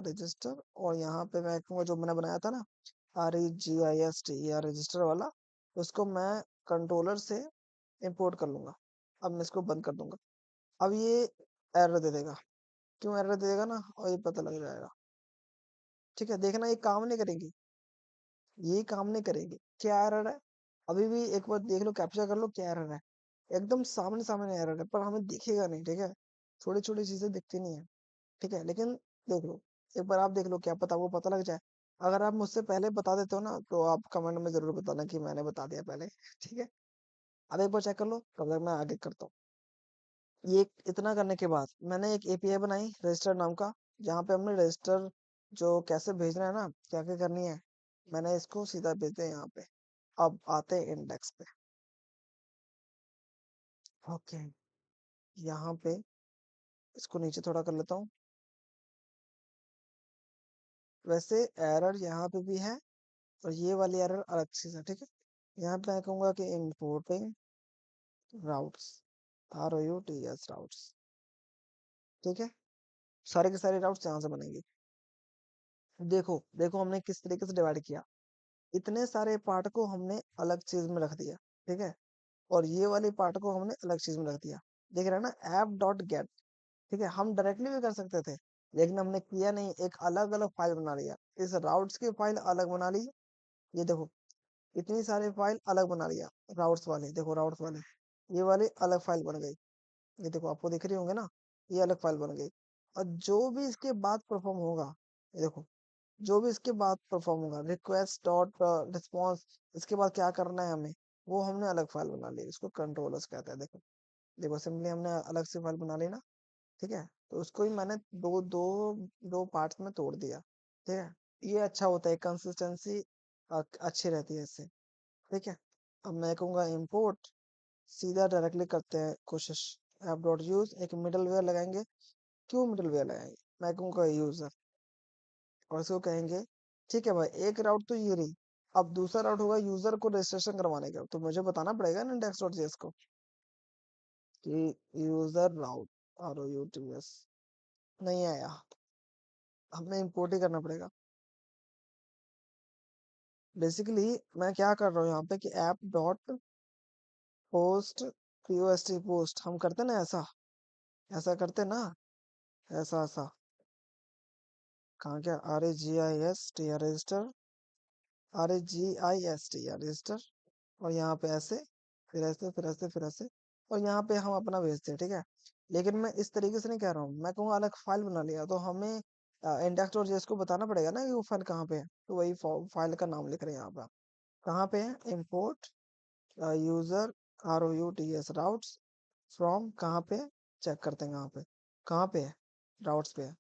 रजिस्टर, और यहाँ पे मैं कहूँगा जो मैंने बनाया था ना रजिस्टर वाला, उसको मैं कंट्रोलर से इंपोर्ट कर लूंगा। अब मैं इसको बंद कर दूंगा। अब ये एरर दे देगा, क्यों एरर दे देगा ना, और ये पता लग जाएगा, ठीक है। देखना ये काम नहीं करेंगी, ये काम नहीं करेंगे, क्या एरर है। अभी भी एक बार देख लो, कैप्चर कर लो क्या एरर है। एकदम सामने सामने एरर है, पर हमें दिखेगा नहीं, ठीक है। छोटी छोटी चीजें दिखती नहीं है, ठीक है, लेकिन देख लो, एक बार आप देख लो, क्या पता वो पता लग जाए। अगर आप मुझसे पहले बता देते हो ना, तो आप कमेंट में जरूर बताना कि मैंने बता दिया पहले। ठीक है, अब एक बार चेक कर लो, तब तक मैं आगे करता हूँ। ये इतना करने के बाद मैंने एक एपीआई बनाई रजिस्टर नाम का, जहाँ पे हमने रजिस्टर जो कैसे भेजना है ना, क्या क्या करनी है, मैंने इसको सीधा भेज दिया यहाँ पे। अब आते हैं इंडेक्स पे। ओके, यहाँ पे इसको नीचे थोड़ा कर लेता हूँ। वैसे एरर यहाँ पे भी है, और ये वाली एरर अलग चीज है, ठीक है। यहाँ पे मैं कहूंगा कि इम्पोर्टिंग राउट्स, ROUTS राउट्स, ठीक है। सारे के सारे राउट्स यहाँ से बनेंगे। देखो देखो हमने किस तरीके से डिवाइड किया, इतने सारे पार्ट को हमने अलग चीज में रख दिया, ठीक है, और ये वाले पार्ट को हमने अलग चीज में रख दिया। देख रहे हैं ना, ऐप डॉट गेट, ठीक है, हम डायरेक्टली भी कर सकते थे, लेकिन हमने किया नहीं, एक अलग अलग फाइल बना लिया, इस राउट्स की फाइल अलग बना ली। ये देखो, इतनी सारी फाइल अलग बना लिया, राउट्स वाले, देखो राउट्स वाले, ये वाली अलग फाइल बन गई। ये देखो आपको दिख रही होंगे ना, ये अलग फाइल बन गई। और जो भी इसके बाद परफॉर्म होगा, ये देखो, जो भी इसके बाद परफॉर्म होगा, रिक्वेस्ट डॉट रिस्पॉन्स, इसके बाद क्या करना है हमें, वो हमने अलग फाइल बना ली, इसको कंट्रोलर्स कहते हैं। देखो देखो, सिंपली हमने अलग से फाइल बना ली ना, ठीक है, तो उसको ही मैंने दो दो दो पार्ट्स में तोड़ दिया, ठीक है। ये अच्छा होता है, कंसिस्टेंसी अच्छी रहती है इससे, ठीक है। अब मैं कहूँगा इम्पोर्ट, सीधा डायरेक्टली करते हैं कोशिश, ऐप डॉट यूज, एक मिडल वेयर लगाएंगे। क्यों मिडल वेयर लगाएंगे, मैं कहूँगा यूजर, और इसको कहेंगे, ठीक है भाई, एक राउट तो ये रही। अब दूसरा राउट होगा यूजर को रजिस्ट्रेशन करवाने का, तो मुझे बताना पड़ेगा ना इंडेक्स डॉट जेएस को कि यूजर राउट, ROUTS नहीं आया, हमें इंपोर्ट ही करना पड़ेगा। बेसिकली मैं क्या कर रहा हूँ यहाँ पे कि app dot post, POST post, हम करते ना ऐसा, ऐसा करते ना, ऐसा ऐसा, कहाँ क्या, RAGIST रजिस्टर, RAGIST रजिस्टर, और यहाँ पे ऐसे, फिर ऐसे, फिर ऐसे, फिर ऐसे, और यहाँ पे हम अपना भेजते हैं, ठीक है। लेकिन मैं इस तरीके से नहीं कह रहा हूँ, मैं कहूँगा अलग फाइल बना लिया, तो हमें इंडेक्स डॉट जेएस को बताना पड़ेगा ना कि वो फाइल कहाँ पे है, तो वही फाइल का नाम लिख रहे हैं यहाँ पे। कहाँ पे है, import user ROUTS routes from, कहाँ पे, चेक करते हैं कहाँ पे है, राउट्स पे है,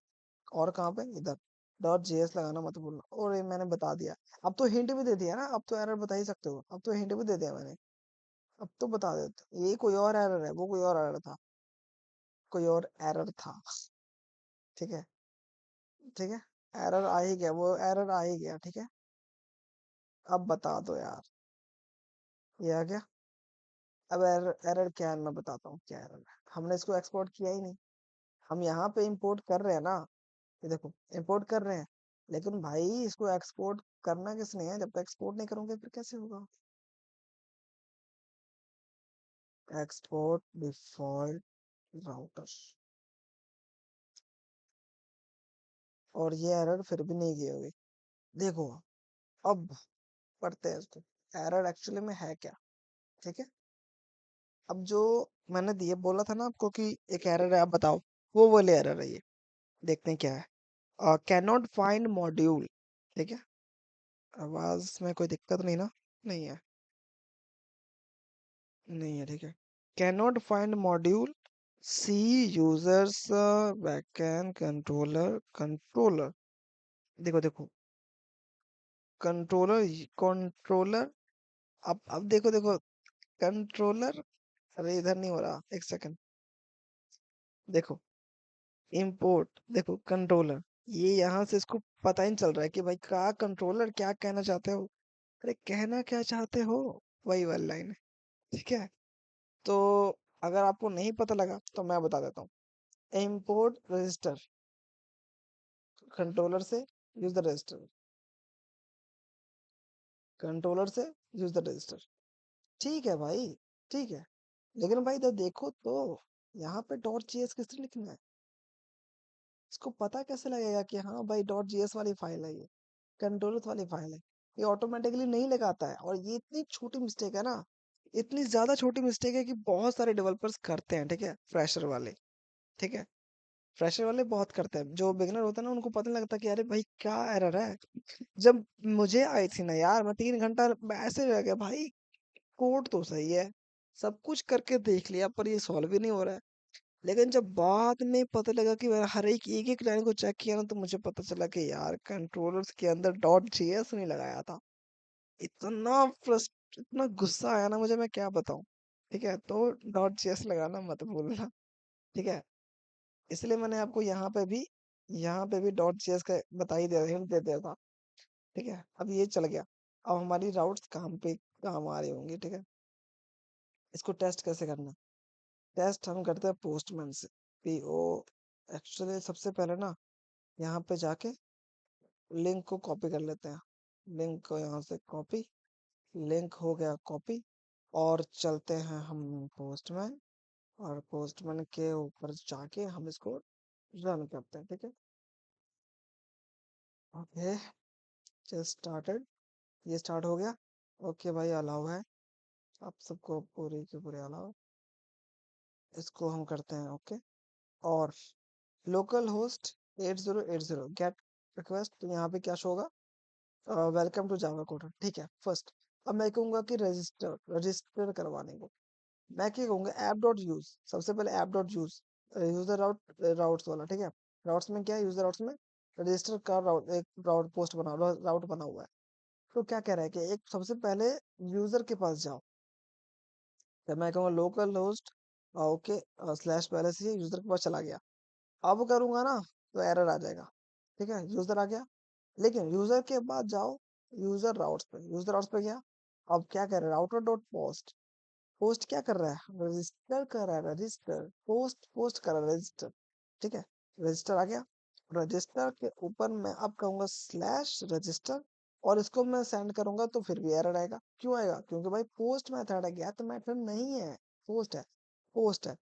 और कहाँ पे, इधर। डॉट जेएस लगाना मत भूलना, और ये मैंने बता दिया। अब तो हिंट भी दे दिया ना, अब तो एरर बता ही सकते हो, अब तो हिंट भी दे दिया मैंने, अब तो बता देते, ये कोई और एरर है, वो कोई और एरर था, कोई और एरर था, ठीक है, ठीक है। एरर आ ही गया, वो एरर आ ही गया, ठीक है। अब बता दो यार, ये आ गया। अब एरर एरर क्या है, मैं बताता हूँ क्या एरर है। हमने इसको एक्सपोर्ट किया ही नहीं, हम यहाँ पे इंपोर्ट कर रहे हैं ना, ये देखो इंपोर्ट कर रहे हैं, लेकिन भाई इसको एक्सपोर्ट करना किसने है, जब तक एक्सपोर्ट नहीं करोगे फिर कैसे होगा। एक्सपोर्ट डिफॉल्ट राउटर, और ये एरर फिर भी नहीं गई होगी। देखो, अब पढ़ते हैं इसको, एरर एक्चुअली में है क्या, ठीक है। अब जो मैंने दिए बोला था ना आपको कि एक एरर है, आप बताओ, वो वाले एरर है ये, देखते हैं क्या है। कैन नॉट फाइंड मॉड्यूल, ठीक है, आवाज में कोई दिक्कत नहीं ना, नहीं है, नहीं है, ठीक है। Can not find module, see users backend controller, controller, देखो देखो, कंट्रोलर, कंट्रोलर, अब देखो देखो, कंट्रोलर, अरे इधर नहीं हो रहा, एक सेकंड, देखो, इंपोर्ट, देखो कंट्रोलर, ये यहाँ से इसको पता ही नहीं चल रहा है कि भाई क्या कंट्रोलर, क्या कहना चाहते हो, अरे कहना क्या चाहते हो, वही वाली लाइन है, ठीक है। तो अगर आपको नहीं पता लगा तो मैं बता देता हूँ, इंपोर्ट रजिस्टर, कंट्रोलर से यूज द रजिस्टर, कंट्रोलर से यूज द रजिस्टर, ठीक है भाई, ठीक है। लेकिन भाई इधर देखो तो, यहाँ पे डॉट जीएस किसने लिखना है, इसको पता कैसे लगेगा कि हाँ भाई डॉट जीएस वाली फाइल है ये, कंट्रोलर वाली फाइल है, ये ऑटोमेटिकली नहीं लगाता है। और ये इतनी छोटी मिस्टेक है ना, इतनी ज्यादा छोटी मिस्टेक है कि बहुत सारे डेवलपर्स करते हैं, ठीक है, फ्रेशर वाले, ठीक है? फ्रेशर वाले बहुत करते हैं, जो बिगिनर होता है ना उनको पता नहीं लगता कि अरे भाई क्या एरर है। जब मुझे आई थी ना यार, मैं 3 घंटा ऐसे रह गया भाई, कोड तो सही है, सब कुछ करके देख लिया पर ये सॉल्व ही नहीं हो रहा है। लेकिन जब बाद में पता लगा कि मैंने हर एक एक लाइन को चेक किया ना, तो मुझे पता चला कि यार कंट्रोलर्स के अंदर डॉट जेएस नहीं लगाया था। इतना गुस्सा आया ना मुझे, मैं क्या बताऊं। ठीक है, तो डॉट जेएस लगाना मत भूलना। ठीक है, इसलिए मैंने आपको यहाँ पे भी डॉट जेएस का बता ही दिया, हिंट दे दिया था। ठीक है, अब ये चल गया। अब हमारी राउट्स काम आ रही होंगी। ठीक है, इसको टेस्ट कैसे करना। टेस्ट हम करते हैं पोस्टमैन से। पीओ, एक्चुअली सबसे पहले ना यहाँ पे जाके लिंक को कॉपी कर लेते हैं। लिंक को यहाँ से कॉपी, लिंक हो गया कॉपी। और चलते हैं हम पोस्टमैन, और पोस्टमैन के ऊपर जाके हम इसको रन करते हैं। ठीक है, ओके, जस्ट स्टार्टेड, ये स्टार्ट हो गया। ओके भाई, अलाउ है, आप सबको पूरे के पूरे अलाउ। इसको हम करते हैं ओके। और लोकल होस्ट 8080 गेट रिक्वेस्ट, तो यहाँ पे क्या शो होगा, वेलकम टू जावा कोडर। ठीक है, फर्स्ट अब मैं कहूँगा कि रजिस्टर रजिस्टर करवाने को मैं क्या कहूँगा, ऐप डॉट यूज। सबसे पहले app dot use, user routes वाला। ठीक है, राउट्स में क्या है, यूजर राउट्स में रजिस्टर का राउट, एक राउट पोस्ट बना राउट बना हुआ है। तो क्या कह रहा है कि एक सबसे पहले यूजर के पास जाओ। तो मैं कहूँगा लोकल होस्ट ओके स्लैश पहले से यूजर के पास चला गया। अब करूंगा ना तो एरर आ जाएगा। ठीक है, यूजर आ गया, लेकिन यूजर के बाद जाओ यूजर राउट्स पे गया। अब क्या कर रहा है, राउटर डॉट पोस्ट। पोस्ट क्या कर रहा है, रजिस्टर कर रहा है, रजिस्टर पोस्ट पोस्ट कर रहा है, रजिस्टर। ठीक है, रजिस्टर आ गया। रजिस्टर के ऊपर मैं अब कहूंगा स्लैश रजिस्टर, और इसको मैं सेंड करूंगा तो फिर भी एरर आएगा। क्यों आएगा, क्योंकि भाई पोस्ट मेथड है, गेट मेथड नहीं है। पोस्ट है, पोस्ट है।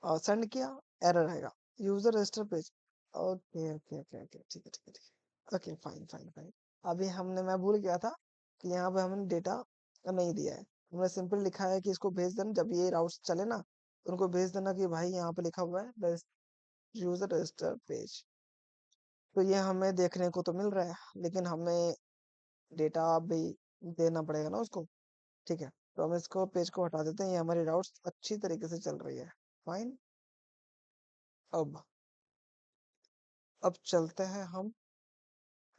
और सेंड किया, एरर आएगा। User register page. Okay okay okay okay, ठीक है ठीक है ठीक है, ओके फाइन फाइन फाइन। अभी मैं भूल गया था कि यहाँ पे हमने डेटा नहीं दिया है। हमने सिंपल लिखा है कि इसको भेज देना, जब ये राउट्स चले ना तो उनको भेज देना कि भाई यहाँ पे लिखा हुआ है यूजर रजिस्टर पेज। तो ये हमें देखने को तो मिल रहा है, लेकिन हमें डेटा भी देना पड़ेगा ना उसको। ठीक है, तो हम इसको पेज को हटा देते हैं, ये हमारी राउट्स अच्छी तरीके से चल रही है। फाइन। अब अब चलते हैं हम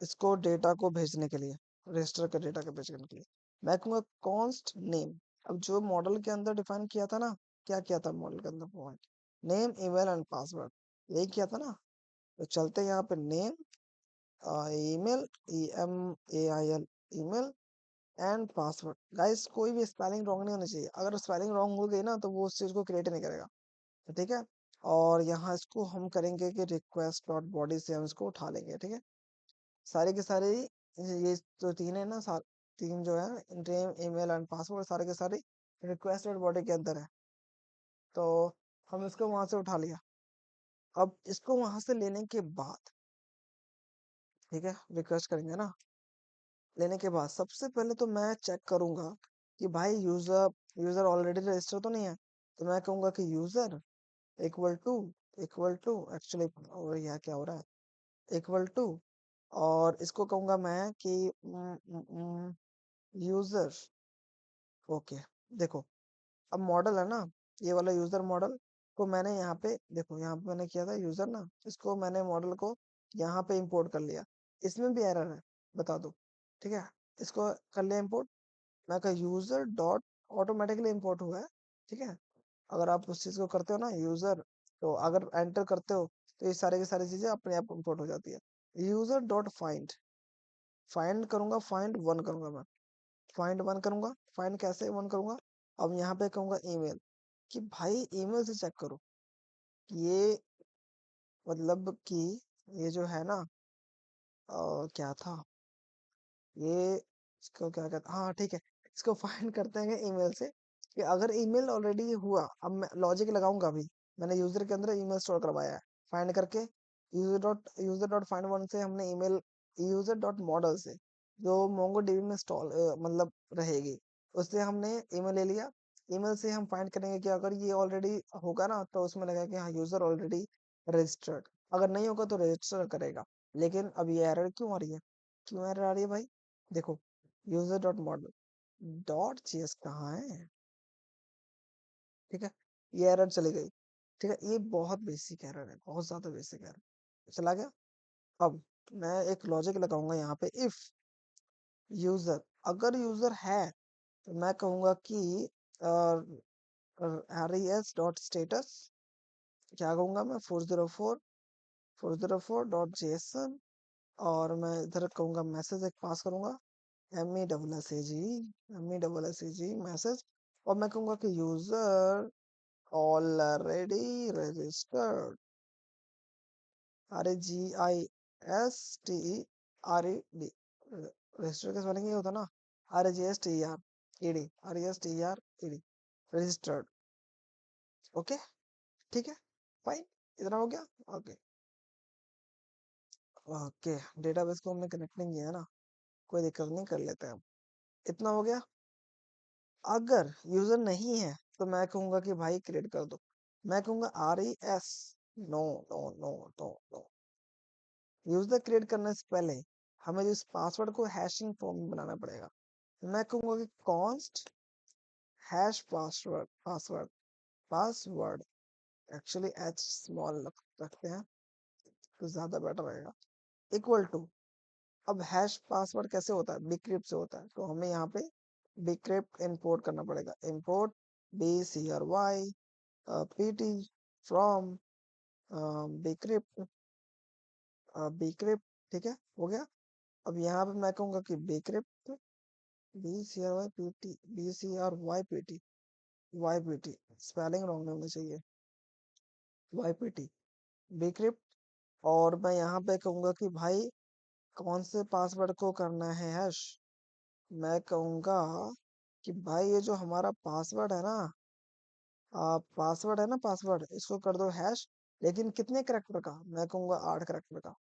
इसको डेटा को भेजने के लिए, रजिस्टर का डेटा को भेजने के लिए। मैं कहूँगा कॉन्स्ट नेम। अब जो मॉडल के अंदर डिफाइन किया था ना, क्या किया था मॉडल के अंदर, point name email and password, यही किया था ना। तो चलते हैं यहाँ पे name, email, EMAIL, email and password. Guys कोई भी स्पेलिंग रॉन्ग नहीं होनी चाहिए, अगर स्पेलिंग रॉन्ग हो गई ना तो वो उस चीज को क्रिएट नहीं करेगा। तो ठीक है, और यहाँ इसको हम करेंगे कि रिक्वेस्ट डॉट बॉडी से हम इसको उठा लेंगे। ठीक है, सारे के सारे ये जो तीन है ना, तीन जो है, नेम ईमेल एंड पासवर्ड, सारे के सारे रिक्वेस्टेड बॉडी के अंदर है। तो हम इसको वहां से उठा लिया। अब इसको वहां से लेने के बाद, ठीक है, रिक्वेस्ट करेंगे ना, लेने के बाद सबसे पहले तो मैं चेक करूंगा कि भाई यूजर यूजर ऑलरेडी रजिस्टर तो नहीं है। तो मैं कहूंगा कि यूजर इक्वल टू एक्चुअली, और यहाँ क्या हो रहा है, इक्वल टू, और इसको कहूंगा मैं कि यूजर ओके। देखो, अब मॉडल है ना, ये वाला यूजर मॉडल को मैंने यहाँ पे, देखो यहाँ पे मैंने किया था यूजर ना, इसको मैंने मॉडल को यहाँ पे इंपोर्ट कर लिया। इसमें भी एरर है, बता दो। ठीक है, इसको कर लिया इंपोर्ट। मैं कहा यूजर डॉट ऑटोमेटिकली इंपोर्ट हुआ है। ठीक है, अगर आप उस चीज को करते हो ना यूजर, तो अगर एंटर करते हो तो ये सारे की सारी चीजें अपने आप इंपोर्ट हो जाती है। यूजर डॉट फाइंड, फाइंड करूंगा, फाइंड वन करूंगा मैं, फाइंड वन करूंगा। फाइंड कैसे वन करूंगा, अब यहाँ पे कहूंगा ईमेल, कि भाई ईमेल से चेक करो ये, मतलब कि ये जो है ना, क्या था ये, इसको क्या कहते, हाँ ठीक है, इसको फाइंड करते हैं ईमेल से, कि अगर ईमेल ऑलरेडी हुआ, अब मैं लॉजिक लगाऊंगा भी, मैंने यूजर के अंदर ईमेल स्टोर करवाया है, फाइंड करके यूजर डॉट फाइंड वन से हमने ईमेल, यूजर डॉट मॉडल से जो मोंगो डीबी में इंस्टॉल मतलब रहेगी, उससे हमने ईमेल ले लिया। ईमेल से हम फाइंड करेंगे कि अगर ये ऑलरेडी होगा ना तो उसमें लगेगा कि हाँ यूजर ऑलरेडी रजिस्टर्ड, अगर नहीं होगा तो रजिस्टर करेगा। लेकिन अब ये एरर क्यों आ रही है, क्यों एरर आ रही है भाई? देखो, user dot model dot JS कहाँ है? ठीक है, ये एरर चली गई। ठीक है, ये बहुत बेसिक एरर है, बहुत ज्यादा बेसिक एरर चला गया। अब मैं एक लॉजिक लगाऊंगा यहाँ पे, इफ यूजर, अगर यूजर है तो मैं कहूंगा कि res डॉट स्टेटस, क्या कहूंगा मैं, 404 डॉट जेसन, और मैं इधर कहूंगा मैसेज एक पास करूंगा, MESSAG मैसेज, और मैं कहूंगा कि user already registered, REGISTERED, register कैसे बनेंगे, ये होता ना REGISTERED, रजिस्टर्ड। ओके, ठीक है, फाइन, इतना हो गया। ओके, ओके, डेटाबेस को हमने कनेक्ट नहीं किया है ना, कोई दिक्कत नहीं, कर लेते हैं हम। इतना हो गया। अगर यूजर नहीं है तो मैं कहूंगा कि भाई क्रिएट कर दो, मैं कहूंगा RES, no no no no no, user create करने से पहले हमें जो इस पासवर्ड को हैशिंग फॉर्म में बनाना पड़ेगा। मैं कहूंगा कि const hash password, password actually H small रखते हैं तो ज्यादा बेटर रहेगा, इक्वल टू, अब हैश पासवर्ड कैसे होता है, बिक्रिप्ट से होता है, तो हमें यहाँ पे बिक्रिप्ट इंपोर्ट करना पड़ेगा, import BCRY PT from bcrypt, bcrypt, ठीक है, हो गया। अब यहाँ पे मैं कहूंगा कि bcrypt BCRY PT spelling wrong नहीं होनी चाहिए, YPT बिक्रिप्ट, और मैं यहाँ पे कहूंगा कि भाई कौन से पासवर्ड को करना है हैश, मैं कहूंगा कि भाई ये जो हमारा पासवर्ड है ना, पासवर्ड है ना, पासवर्ड इसको कर दो हैश, लेकिन कितने करेक्टर का, मैं कहूंगा 8 करेक्टर का।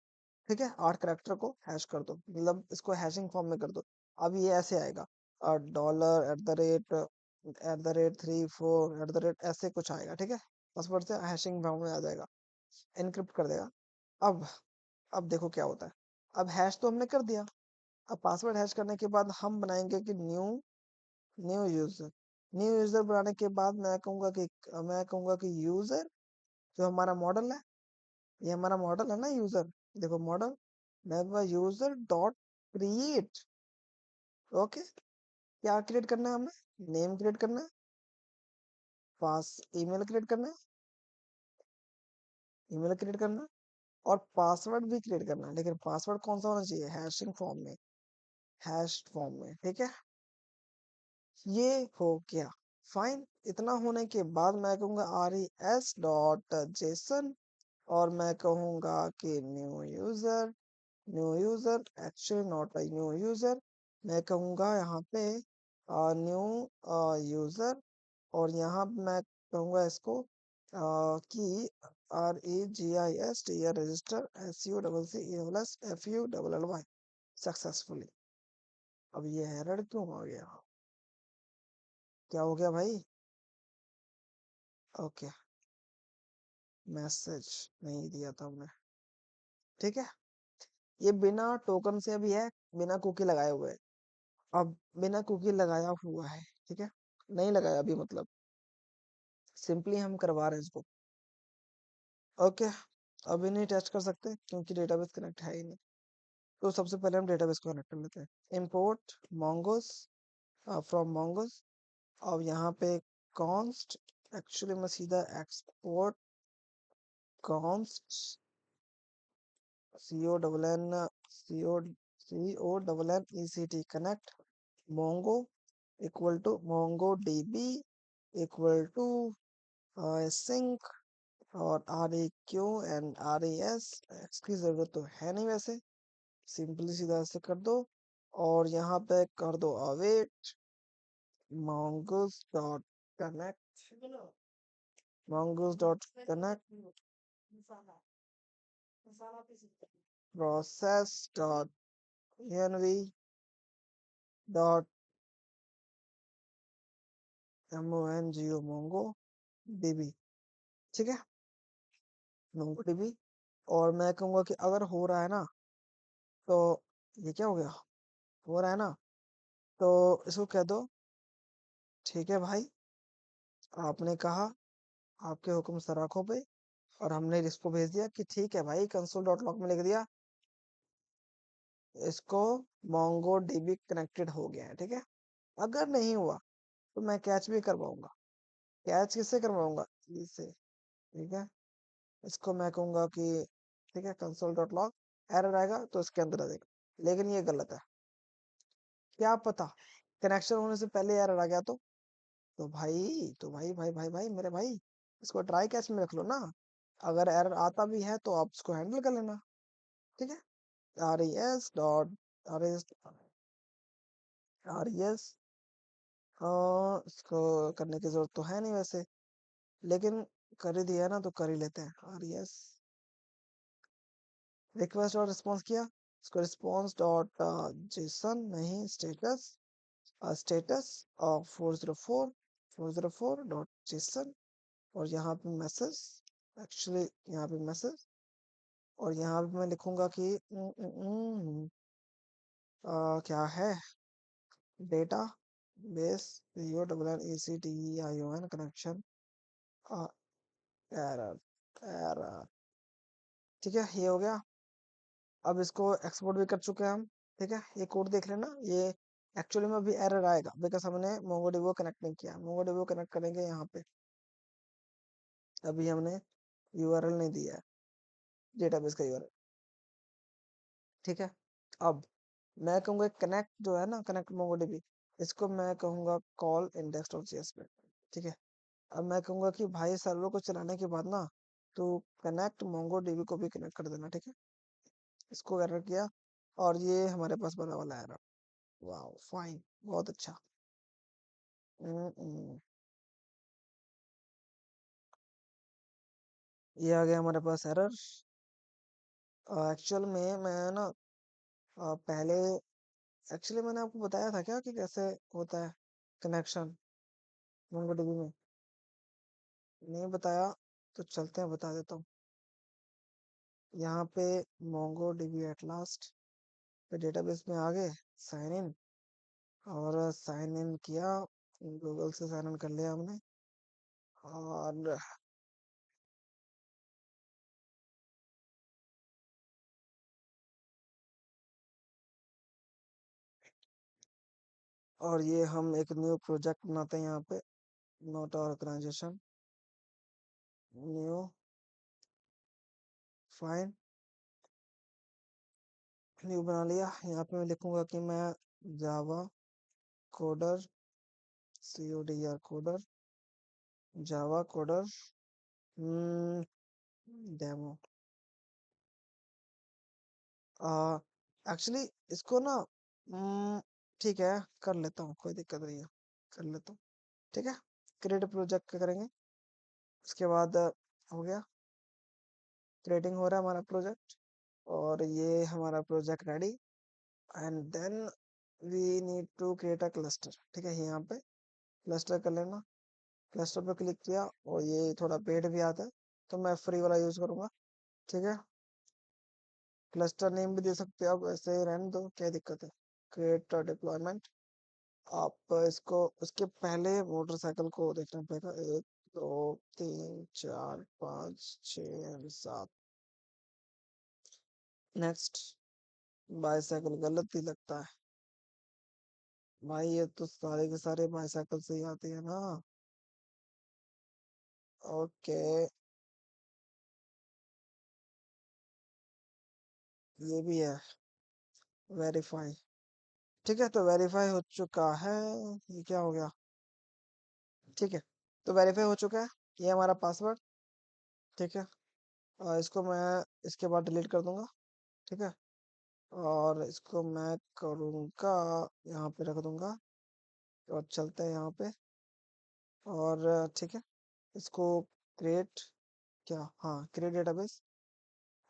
ठीक है, 8 करेक्टर को हैश कर दो, मतलब इसको हैशिंग फॉर्म में कर दो। अब ये ऐसे आएगा, डॉलर @ 34 ऐसे कुछ आएगा, ठीक है, पासवर्ड से हैशिंग फॉर्म में आ जाएगा, एनक्रिप्ट कर देगा। अब अब देखो क्या होता है, अब हैश तो हमने कर दिया, अब पासवर्ड हैश करने के बाद हम बनाएंगे कि न्यू यूजर, न्यू यूजर बनाने के बाद मैं कहूंगा कि यूजर, जो हमारा मॉडल है, ये हमारा मॉडल है ना यूजर, देखो मॉडल, मैं कहूंगा यूजर डॉट क्रिएट। ओके, क्या क्रिएट करना है हमें, नेम क्रिएट करना है, पास ईमेल क्रिएट करना है, ईमेल क्रिएट करना है, और पासवर्ड भी क्रिएट करना है, लेकिन पासवर्ड कौन सा होना चाहिए, हैशिंग फॉर्म में, हैश फॉर्म में, ठीक है। ये हो गया, फाइन। इतना होने के बाद मैं कहूंगा RES डॉट जेसन, और मैं कहूंगा कि new user actually not a new user, मैं कहूंगा यहाँ पे न्यू यूजर, और यहाँ पे मैं कहूंगा इसको कि REGIST रजिस्टर SUCCEFULLY सक्सेसफुली। अब ये एरर क्यों आ गया, क्या हो गया भाई? ओके, मैसेज नहीं दिया था हमने, ठीक है, ये बिना टोकन से अभी है, बिना कुकी लगाए हुए है। अब बिना कुकी लगाया हुआ है, ठीक है, नहीं लगाया अभी, मतलब सिंपली हम करवा रहे हैं इसको। ओके, अभी नहीं टेस्ट कर सकते क्योंकि डेटाबेस कनेक्ट है ही नहीं, तो सबसे पहले हम डेटाबेस को कनेक्ट कर लेते हैं, इंपोर्ट mongoose फ्रॉम mongoose, और यहाँ पे कॉन्स्ट, एक्चुअली मैं सीधा export const CONNECT mongo equal to MongoDB equal to sync, और REQ and RES, इसकी जरूरत तो है नहीं वैसे, सिंपली सीधा ऐसे कर दो, और यहाँ पे कर दो await mongoose dot connect mongoose dot connect process dot env dot MONGO Mongo dB, ठीक है, मोंगो डीबी। और मैं कहूंगा कि अगर हो रहा है ना, तो ये क्या हो गया, हो रहा है ना, तो इसको कह दो ठीक है भाई, आपने कहा, आपके हुक्म सराखों पे। और हमने इसको भेज दिया कि ठीक है भाई, कंसोल डॉट लॉग में लिख दिया इसको मोंगो डीबी कनेक्टेड हो गया है, ठीक है। अगर नहीं हुआ तो मैं कैच भी करवाऊंगा। कैच किससे करवाऊंगा, इससे, ठीक है। इसको मैं कहूंगा कि ठीक है, कंसोल डॉट लॉग, एरर आएगा तो इसके अंदर आ जाएगा, लेकिन ये गलत है। क्या पता कनेक्शन होने से पहले एरर आ गया तो भाई मेरे भाई, इसको ट्राई कैच में रख लो ना। अगर एरर आता भी है तो आप इसको हैंडल कर लेना, ठीक है। res डॉट res res इसको करने की जरूरत तो है नहीं वैसे, लेकिन कर ही दिया ना तो कर ही लेते हैं। res रिक्वेस्ट और रिस्पॉन्स किया, इसको रिस्पॉन्स डॉट जेसन नहीं, स्टेटस, स्टेटस 404 डॉट जेसन। और यहाँ पे मैसेज, एक्चुअली यहाँ पे मैसेज, और यहाँ पे मैं लिखूंगा कि क्या है, data base UNNECTEION connection error, error, ठीक है, ये हो गया। अब इसको एक्सपोर्ट भी कर चुके हैं हम, ठीक है। ये कोड देख लेना, ये एक्चुअली में अभी एरर आएगा बिकॉज हमने मोंगोडीबी कनेक्ट नहीं किया। मोंगोडीबी कनेक्ट करेंगे यहाँ पे, अभी हमने यूआरएल नहीं दिया है, डेटाबेस का यूआरएल, ठीक है। अब मैं कहूंगा कनेक्ट जो है ना, कनेक्ट मोंगोडीबी, इसको मैं कहूंगा कॉल इंडेक्स डॉट जेएस पे, ठीक है। अब मैं कहूंगा कि भाई सर्वर को चलाने के बाद ना, तो कनेक्ट मोंगोडीबी को भी कनेक्ट कर देना, ठीक है। इसको एरर किया, और ये हमारे पास बना वाला एरर, वाह फाइन, बहुत अच्छा। हम्म, ये आ गया हमारे पास एरर। एक्चुअल में मैं ना पहले, एक्चुअली मैंने आपको बताया था क्या कि कैसे होता है कनेक्शन मोंगोडीबी में, नहीं बताया तो चलते हैं बता देता हूँ। यहाँ पे मोंगो डीबी एट लास्ट पे डेटाबेस में आ गए, साइन इन, और साइन इन किया, गूगल से साइन इन कर लिया हमने। और ये हम एक न्यू प्रोजेक्ट बनाते हैं यहाँ पे, note organisation, new, fine, new बना लिया। यहाँ पे मैं लिखूंगा कि मैं Java coder, CODR coder, Java coder demo. Actually इसको ना, ठीक है, कर लेता हूँ, कोई दिक्कत नहीं है, कर लेता हूँ, ठीक है। क्रिएट प्रोजेक्ट करेंगे, उसके बाद हो गया, क्रिएटिंग हो रहा है हमारा प्रोजेक्ट, और ये हमारा project ready. And then we need to create a cluster, ठीक है। यहाँ पे क्लस्टर कर लेना, क्लस्टर पे क्लिक किया, और ये थोड़ा पेड भी आता है, तो मैं फ्री वाला यूज करूंगा, ठीक है। क्लस्टर नेम भी दे सकते हो आप, ऐसे रहने दो, क्या दिक्कत है। क्रिएट डिप्लॉयमेंट, आप इसको, उसके पहले मोटरसाइकिल को देखना पड़ेगा, 1 2 3 4 5 6 7। नेक्स्ट, बाईसाइकिल गलत ही लगता है भाई, ये तो सारे के सारे बाईसाइकिल से ही आते हैं ना। ओके, ये भी है, वेरीफाई, ठीक है। तो वेरीफाई हो चुका है, ये क्या हो गया, ठीक है। तो वेरीफाई हो चुका है, ये हमारा पासवर्ड, ठीक है। और इसको मैं इसके बाद डिलीट कर दूंगा, ठीक है। और इसको मैं करूँगा, यहाँ पे रख दूंगा, और चलते हैं यहाँ पे, और ठीक है, इसको क्रिएट, क्या, हाँ, क्रिएट डेटाबेस।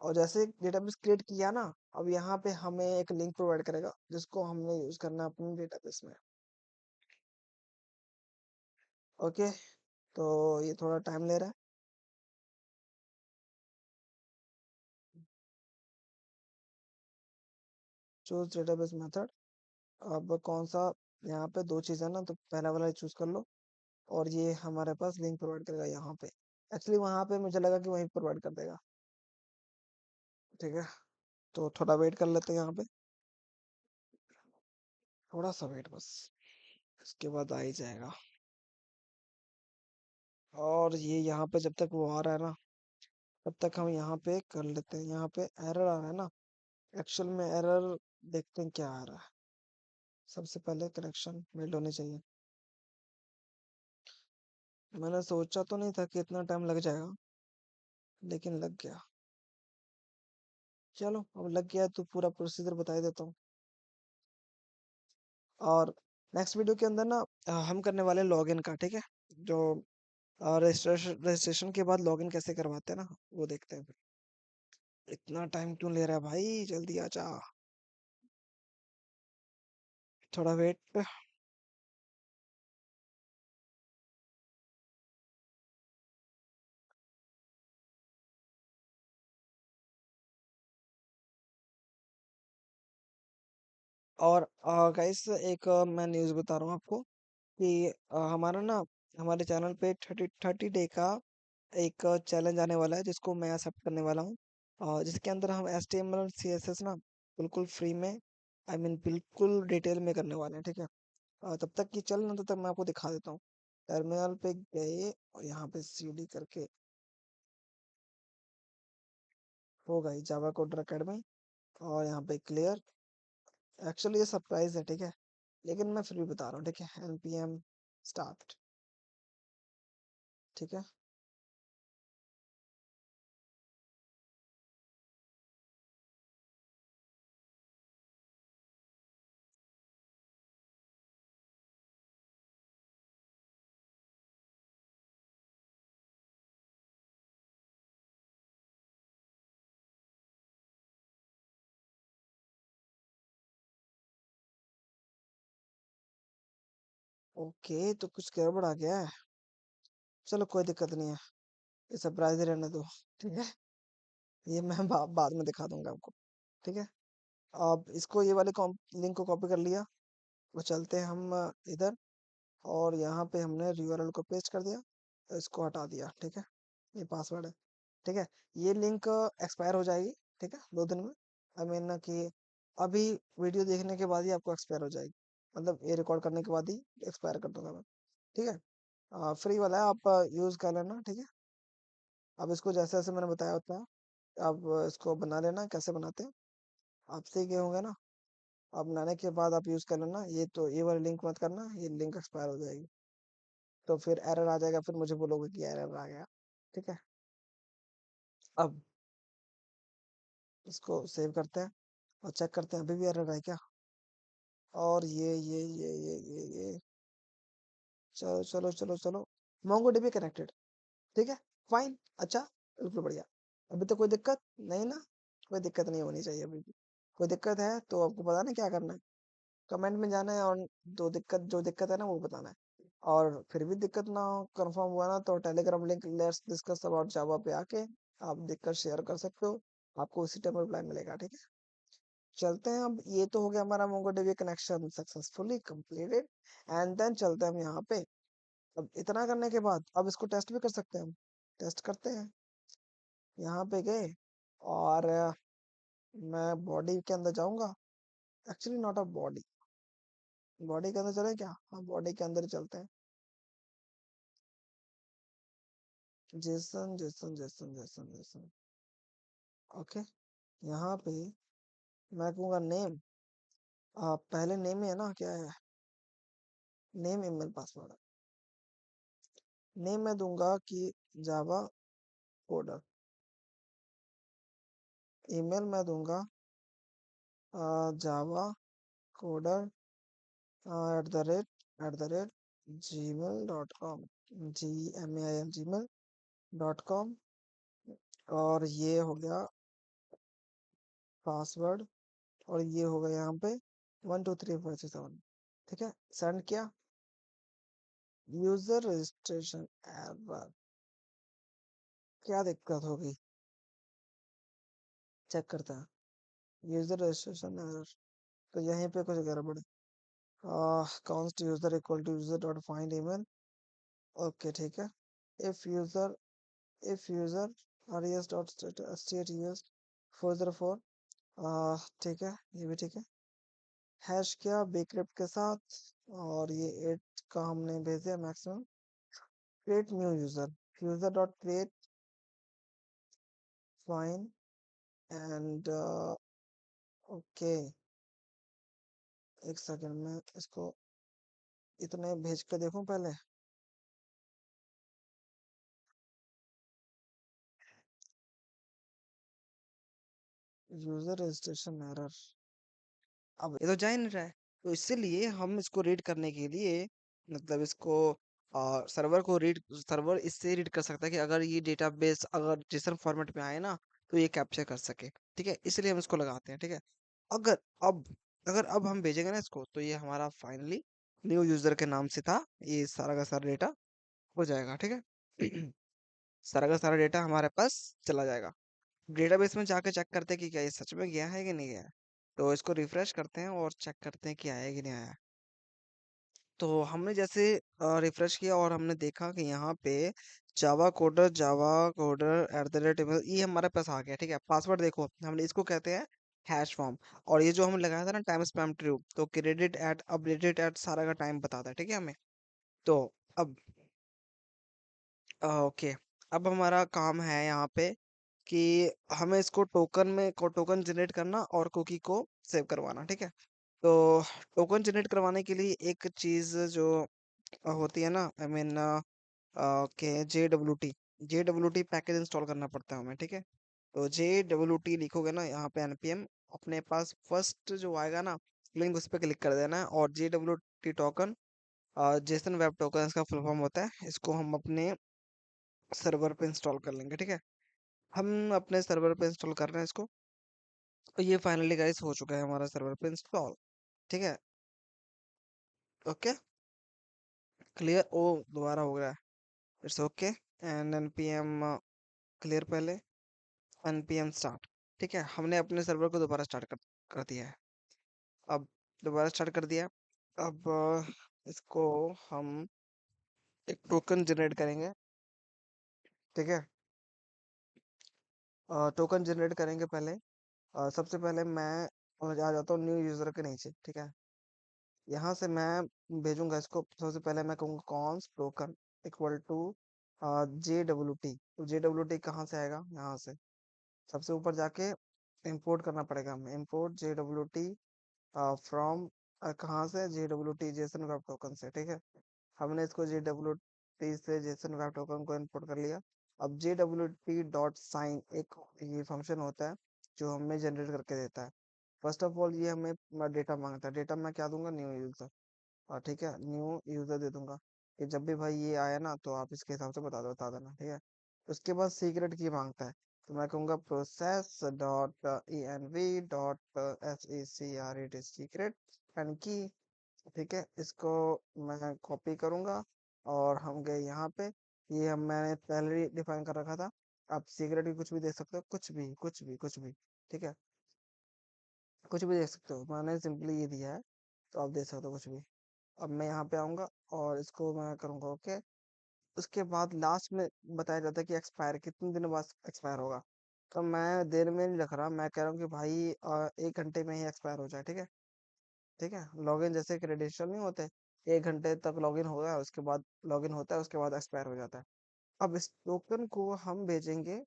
और जैसे डेटाबेस क्रिएट किया ना, अब यहाँ पे हमें एक लिंक प्रोवाइड करेगा जिसको हमने यूज करना है अपने डेटाबेस में। ओके, तो ये थोड़ा टाइम ले रहा है। Choose database method. अब कौन सा, यहाँ पे दो चीज़ है ना, तो पहला वाला चूज कर लो। और ये हमारे पास लिंक प्रोवाइड करेगा यहाँ पे। एक्चुअली वहाँ पे मुझे लगा कि वहीं प्रोवाइड कर देगा। ठीक है, तो थोड़ा वेट कर लेते हैं यहाँ पे, थोड़ा सा वेट बस, इसके बाद आ ही जाएगा। और ये यहाँ पे जब तक वो आ रहा है ना, तब तक हम यहाँ पे कर लेते हैं। यहाँ पे एरर आ रहा है ना, एक्चुअल में एरर देखते हैं क्या आ रहा है। सबसे पहले कनेक्शन मेल्ट होने चाहिए। मैंने सोचा तो नहीं था कि इतना टाइम लग जाएगा, लेकिन लग गया। चलो, अब लग गया तो पूरा प्रोसीजर बता ही देता हूँ। और नेक्स्ट वीडियो के अंदर ना हम करने वाले लॉगिन का, ठीक है। जो रजिस्ट्रेशन रजिस्ट्रेशन के बाद लॉगिन कैसे करवाते हैं ना, वो देखते हैं फिर। इतना टाइम क्यों ले रहा है भाई, जल्दी आ जा। थोड़ा वेट। और गाइस, एक मैं न्यूज़ बता रहा हूँ आपको कि हमारा ना, हमारे चैनल पे 30 डे का एक चैलेंज आने वाला है, जिसको मैं एक्सेप्ट करने वाला हूँ। जिसके अंदर हम HTML और CSS ना बिल्कुल फ्री में, बिल्कुल डिटेल में करने वाले हैं, ठीक है। तब तक कि चल ना, तब तक मैं आपको दिखा देता हूँ। टर्मिनल पे गए और यहाँ पे CD करके हो गई जावा कोडर अकेडमी। और यहाँ पे क्लियर। एक्चुअली ये सरप्राइज है, ठीक है, लेकिन मैं फिर भी बता रहा हूँ, ठीक है। npm स्टार्ट, ठीक है। ओके, तो कुछ गड़बड़ आ गया है। चलो, कोई दिक्कत नहीं है, ये सरप्राइज ही रहने दो, ठीक है। ये मैं बाद में दिखा दूंगा आपको, ठीक है। अब इसको, ये वाले लिंक को कॉपी कर लिया। वो चलते हैं हम इधर। और यहाँ पे हमने URL को पेस्ट कर दिया, तो इसको हटा दिया, ठीक है। ये पासवर्ड है, ठीक है। ये लिंक एक्सपायर हो जाएगी, ठीक है, 2 दिन में। आई मीन कि अभी वीडियो देखने के बाद ही आपको एक्सपायर हो जाएगी, मतलब ये रिकॉर्ड करने के बाद ही एक्सपायर कर दूंगा मैं, ठीक है। फ्री वाला है, आप यूज़ कर लेना, ठीक है। अब इसको जैसे जैसे मैंने बताया होता है, अब इसको बना लेना। कैसे बनाते हैं आप सीख गए होंगे ना। अब बनाने के बाद आप यूज़ कर लेना। ये तो ये वाली लिंक मत करना, ये लिंक एक्सपायर हो जाएगी, तो फिर एरर आ जाएगा, फिर मुझे बोलोगे कि एरर आ गया, ठीक है। अब इसको सेव करते हैं और चेक करते हैं अभी भी एरर है क्या। और ये चलो चलो चलो चलो, मोंगो डीबी कनेक्टेड, ठीक है। फाइन, अच्छा, बिल्कुल बढ़िया। अभी तो कोई दिक्कत नहीं ना, कोई दिक्कत नहीं होनी चाहिए अभी भी। कोई दिक्कत है तो आपको पता नहीं क्या करना है, कमेंट में जाना है और जो दिक्कत है ना वो बताना है। और फिर भी दिक्कत ना हो, कंफर्म हुआ ना, तो Telegram link let's discuss about Java पे आके आप दिक्कत शेयर कर सकते हो। आपको उसी टाइम रिप्लाई मिलेगा, ठीक है। चलते हैं, अब ये तो हो गया हमारा MongoDB connection successfully completed. And then चलते हैं हम यहाँ पे। अब इतना करने के बाद अब इसको टेस्ट भी कर सकते हैं हम। टेस्ट करते हैं, यहाँ पे गए और मैं बॉडी के अंदर जाऊंगा। Actually not a body, body के अंदर चले क्या, हाँ बॉडी के अंदर ही चलते हैं। Jason Jason Jason Jason Jason, okay. यहाँ पे मैं कहूँगा नेम। पहले नेम ही है ना, क्या है नेम, ईमेल, पासवर्ड। नेम मैं दूंगा कि जावा कोडर। ईमेल मैं दूंगा जावा कोडर @@gmail.com, gmail.com। और ये हो गया पासवर्ड। और ये हो गया यहाँ पे 1 2 3 4 6 7, ठीक है। सेंड किया। यूजर रजिस्ट्रेशन एरर, क्या दिक्कत होगी, चेक करता है। यूजर रजिस्ट्रेशन एरर, तो यहीं पे कुछ गड़बड़ है। Const user equal to user dot find email. Okay ठीक है। If user if user res dot state use 404। ठीक है, ये भी ठीक है। हैश किया bcrypt के साथ, और ये 8 का हमने भेज दिया maximum. Create new user, user dot create fine and okay. एक सेकंड में इसको इतने भेज कर देखूं पहले। यूजर रजिस्ट्रेशन एरर, अब ये तो जा ही नहीं रहा है। तो इसीलिए हम इसको रीड करने के लिए, मतलब इसको सर्वर को रीड, सर्वर इससे रीड कर सकता है कि अगर ये डेटाबेस अगर जेसन फॉर्मेट में आए ना, तो ये कैप्चर कर सके। ठीक है, इसलिए हम इसको लगाते हैं। ठीक है, अगर अब अगर अब हम भेजेंगे ना इसको, तो ये हमारा फाइनली न्यू यूजर के नाम से था, ये सारा का सारा डेटा हो जाएगा। ठीक है। सारा का सारा डेटा हमारे पास चला जाएगा। डेटाबेस में जाके चेक करते हैं कि क्या ये सच में गया है कि नहीं गया है। तो इसको रिफ्रेश करते हैं और चेक करते हैं कि आया है कि नहीं आया है। तो हमने जैसे रिफ्रेश किया और हमने देखा कि यहाँ पे जावा कोडर एट द रेट ये हमारे पास आ गया। ठीक है, पासवर्ड देखो, हमने इसको कहते हैं हैश फॉर्म। और ये जो हमने लगाया था ना टाइम स्पैम ट्रू, तो क्रेडिट एट अपडेटेड एट सारा का टाइम बताता है। ठीक है हमें। तो अब ओके, अब हमारा काम है यहाँ पे कि हमें इसको टोकन में टोकन जनरेट करना और कुकी को सेव करवाना। ठीक है, तो टोकन जनरेट करवाने के लिए एक चीज जो होती है ना, आई मीन के जे डब्ल्यू टी पैकेज इंस्टॉल करना पड़ता है हमें। ठीक है, तो जे डब्ल्यू टी लिखोगे ना यहाँ पे npm, अपने पास फर्स्ट जो आएगा ना लिंक, उस पर क्लिक कर देना है। और जे W T token, Jason web token इसका फुल फॉर्म होता है, इसको हम अपने सर्वर पे इंस्टॉल कर लेंगे। ठीक है, हम अपने सर्वर पे इंस्टॉल कर रहे हैं इसको। तो ये फाइनली गाइस हो चुका है हमारा सर्वर पे इंस्टॉल। ठीक है, ओके, क्लियर। ओ, दोबारा हो गया, it's okay. And npm clear पहले, npm स्टार्ट। ठीक है, हमने अपने सर्वर को दोबारा स्टार्ट कर दिया है। अब दोबारा स्टार्ट कर दिया। अब इसको हम एक टोकन जनरेट करेंगे। ठीक है, टोकन जनरेट करेंगे पहले। सबसे पहले मैं आ जाता हूँ न्यू यूजर के नीचे। ठीक है, यहाँ से मैं भेजूंगा इसको। सबसे पहले मैं कहूँगा const token equal to J W T. तो जे डब्ल्यू टी कहाँ से आएगा, यहाँ से सबसे ऊपर जाके इंपोर्ट करना पड़ेगा हमें। Import J W T from, कहाँ से, J W T JSON web token से। ठीक है, हमने इसको जे डब्ल्यू टी से जेसन वेब टोकन को इंपोर्ट कर लिया। अब J W T dot sign एक ये फंक्शन होता है जो हमें जनरेट करके देता है। फर्स्ट ऑफ ऑल ये हमें डेटा मांगता है। डेटा मैं क्या दूंगा, न्यू यूजर। और ठीक है, न्यू यूजर दे दूंगा कि जब भी भाई ये आया ना, तो आप इसके हिसाब से बता देना। ठीक है, उसके बाद सीक्रेट की मांगता है। तो मैं कहूँगा process dot E N V dot S E C R E T secret and key. ठीक है, इसको मैं कॉपी करूँगा और हम गए यहाँ पे। ये हम मैंने पहले ही डिफाइन कर रखा था। आप सीक्रेट भी कुछ भी दे सकते हो, कुछ भी कुछ भी कुछ भी। ठीक है, कुछ भी दे सकते हो, मैंने सिंपली ये दिया है, तो आप दे सकते हो कुछ भी। अब मैं यहाँ पे आऊँगा और इसको मैं करूँगा ओके। उसके बाद लास्ट में बताया जाता है कि एक्सपायर कितने दिनों बाद एक्सपायर होगा। तो मैं देर में नहीं रख रहा, मैं कह रहा हूँ कि भाई 1 घंटे में ही एक्सपायर हो जाए। ठीक है, ठीक है, लॉगिन जैसे क्रेडेंशियल नहीं होते, 1 घंटे तक लॉगिन होगा, उसके बाद लॉगिन होता है, उसके बाद एक्सपायर हो जाता है। अब इस टोकन को हम भेजेंगे,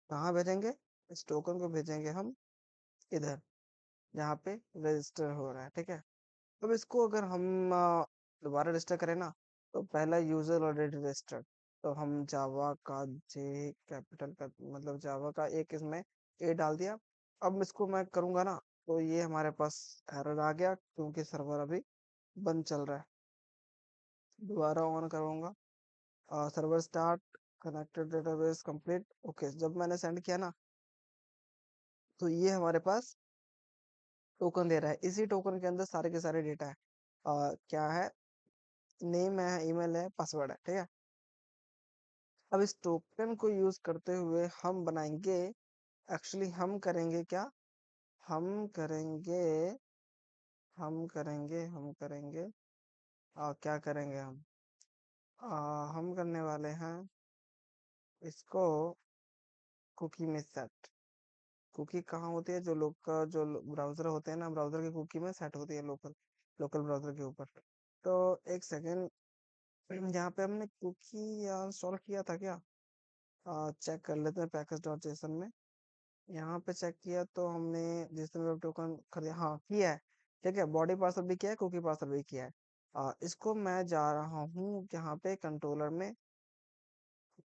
कहाँ भेजेंगे, इस टोकन को भेजेंगे हम इधर, जहाँ पे रजिस्टर हो रहा है। ठीक है, अब इसको अगर हम दोबारा रजिस्टर करें ना, तो पहला यूजर ऑलरेडी रजिस्टर्ड, तो हम जावा का जे कैपिटल का मतलब जावा का एक इसमें ए डाल दिया। अब इसको मैं करूँगा ना, तो ये हमारे पास एरर आ गया क्योंकि सर्वर अभी बंद चल रहा है। दोबारा ऑन करूँगा, server start, connected database complete. Okay, जब मैंने सेंड किया ना, तो ये हमारे पास टोकन दे रहा है। इसी टोकन के अंदर सारे के सारे डेटा है। क्या है, नेम है, ईमेल है, पासवर्ड है, ठीक है। अब इस टोकन को यूज करते हुए हम बनाएंगे, एक्चुअली हम करेंगे क्या, हम करेंगे हम करेंगे क्या करेंगे हम करने वाले हैं इसको कुकी में सेट। कुकी कहाँ होती है, जो लोग का जो ब्राउजर होते हैं ना, ब्राउजर की कुकी में सेट होती है लोकल, लोकल ब्राउजर के ऊपर। तो एक सेकेंड, यहाँ पे हमने कुकी इंस्टॉल किया था क्या, चेक कर लेते हैं पैकेज डॉट जेसन में। यहाँ पे चेक किया तो हमने जेसन वेब टोकन कर दिया, हाँ किया है, ठीक है। बॉडी पार्सर भी किया है, कुकी पार्सर भी किया है। इसको मैं जा रहा हूँ यहाँ पे कंट्रोलर में,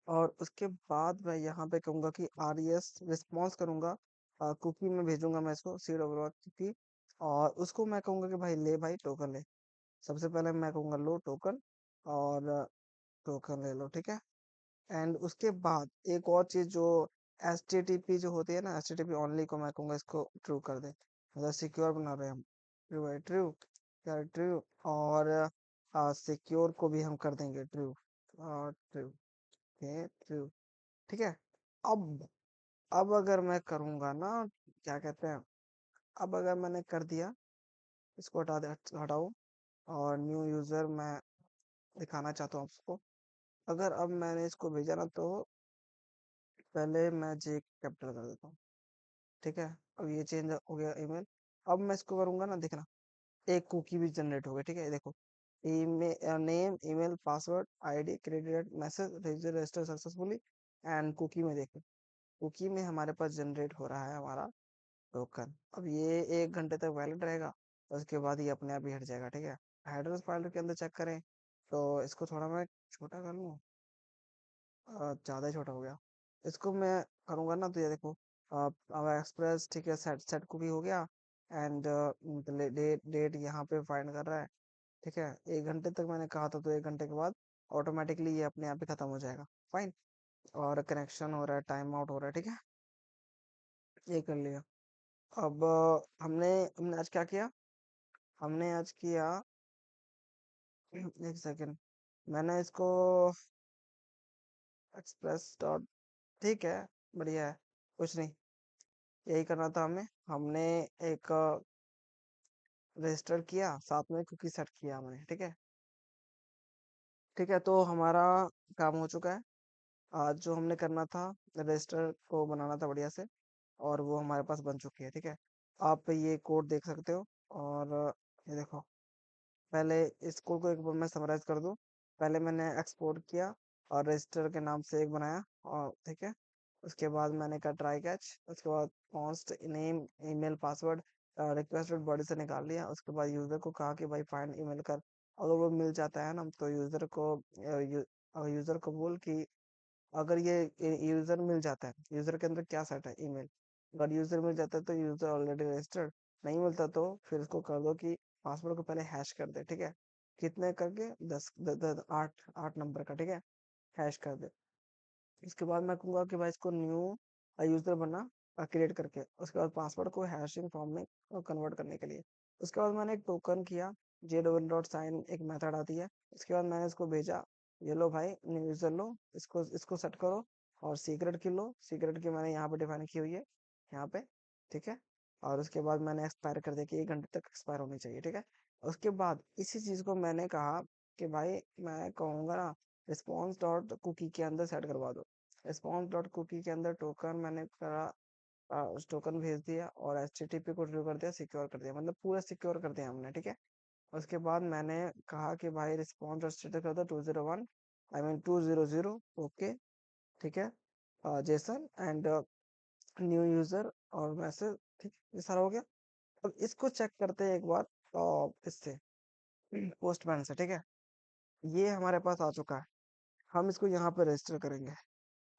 और उसके बाद मैं यहाँ पे कहूंगा कि आर एस रिस्पॉन्स करूंगा, कुकी में भेजूंगा मैं इसको सी डब्ल्यू कुकी, और उसको मैं कहूंगा कि भाई ले भाई टोकन ले। सबसे पहले मैं कहूंगा लो टोकन, और टोकन ले लो, ठीक है। एंड उसके बाद एक और चीज जो एच टी टी पी जो होती है ना, H T T P only को मैं कहूंगा इसको ट्रू कर दे, मतलब सिक्योर बना रहे हैं हम। ट्रू है, ट्रू, क्या ट्रू, और सिक्योर को भी हम कर देंगे ट्रू, ट्रू, ट्रू, ठीक है। अब अब अगर मैं करूंगा ना, क्या कहते हैं, अब अगर मैंने कर दिया, इसको हटा दे, हटाओ, और न्यू यूजर मैं दिखाना चाहता हूँ आपको। अगर अब मैंने इसको भेजा ना, तो पहले मैं जे कैपिटल कर देता हूँ, ठीक है। अब ये चेंज हो गया ईमेल। अब मैं इसको करूंगा ना, देखना, एक कुकी भी जनरेट हो गया, ठीक है, ये देखो। Email name, email, password, ID, credit, message register successfully, and cookie में देखो, कुकी में हमारे पास जनरेट हो रहा है हमारा टोकन। अब ये 1 घंटे तक वैलिड रहेगा, उसके बाद ये अपने आप ही हट जाएगा, ठीक है। हेडर्स फाइल के अंदर चेक करें, तो इसको थोड़ा मैं छोटा कर लूँ, ज़्यादा ही छोटा हो गया। इसको मैं करूँगा ना, तो ये देखो, अब एक्सप्रेस, ठीक है, सेट सेट कुकी हो गया। एंड डेट डेट यहाँ पे फाइंड कर रहा है, ठीक है। 1 घंटे तक मैंने कहा था, तो 1 घंटे के बाद ऑटोमेटिकली ये अपने आप ही खत्म हो जाएगा, फाइन। और कनेक्शन हो रहा है, टाइम आउट हो रहा है, ठीक है, ये कर लिया। अब हमने हमने आज क्या किया, हमने आज किया, एक सेकेंड, मैंने इसको एक्सप्रेस डॉट, ठीक है, बढ़िया है, कुछ नहीं, यही करना था हमें। हमने एक रजिस्टर किया, साथ में कुकी सेट किया हमने, ठीक है। ठीक है, तो हमारा काम हो चुका है। आज जो हमने करना था, रजिस्टर को बनाना था बढ़िया से, और वो हमारे पास बन चुकी है, ठीक है। आप ये कोड देख सकते हो, और ये देखो, पहले इस कोड को एक बार मैं समराइज कर दूं। पहले मैंने एक्सपोर्ट किया, और रजिस्टर के नाम से एक बनाया, और ठीक है। उसके बाद मैंने कहा ट्राई कैच, उसके बाद const name, email, password, requested body से निकाल लिया। उसके बाद यूजर को कहा कि भाई फाइंड ईमेल कर, अगर वो मिल जाता है ना, तो यूजर को बोल कि अगर ये यूजर मिल जाता है, यूजर के अंदर क्या सेट है, ईमेल, अगर यूजर मिल जाता है तो यूजर ऑलरेडी रजिस्टर्ड, नहीं मिलता तो फिर उसको कर दो कि पासवर्ड को पहले हैश कर दे, ठीक है। कितने करके, 8 8 नंबर का, ठीक है, हैश कर दे। इसके बाद मैं कहूंगा कि भाई इसको न्यू यूजर बना, क्रिएट करके, उसके बाद पासवर्ड को हैशिंग फॉर्म में कन्वर्ट करने के लिए। उसके बाद मैंने एक टोकन किया, जे डबल डॉट साइन एक मेथड आती है। उसके बाद मैंने इसको भेजा, ये लो भाई न्यू यूजर लो, इसको इसको सेट करो, और सीक्रेट की लो, सीक्रेट की मैंने यहाँ पे डिफाइन की हुई है, यहाँ पे, ठीक है। और उसके बाद मैंने एक्सपायर कर दिया कि 1 घंटे तक एक्सपायर होनी चाहिए, ठीक है। उसके बाद इसी चीज को मैंने कहा कि भाई मैं कहूंगा ना, रिस्पॉन्स डॉट कुकी के अंदर सेट करवा दो। रिस्पॉन्स डॉट कुकी के अंदर टोकन मैंने करा, उस टोकन भेज दिया, और एचटीटीपी को ट्रू कर दिया, सिक्योर कर दिया, मतलब पूरा सिक्योर कर दिया हमने, ठीक है। उसके बाद मैंने कहा कि भाई रिस्पॉन्स डॉट स्टेटस कर दो 201, आई मीन 200, ओके, ठीक है, जेसन एंड न्यू यूजर और मैसेज, ठीक, ये सारा हो गया। अब इसको चेक करते हैं एक बार, इससे पोस्टमैन से, ठीक है। ये हमारे पास आ चुका है, हम इसको यहाँ पे रजिस्टर करेंगे।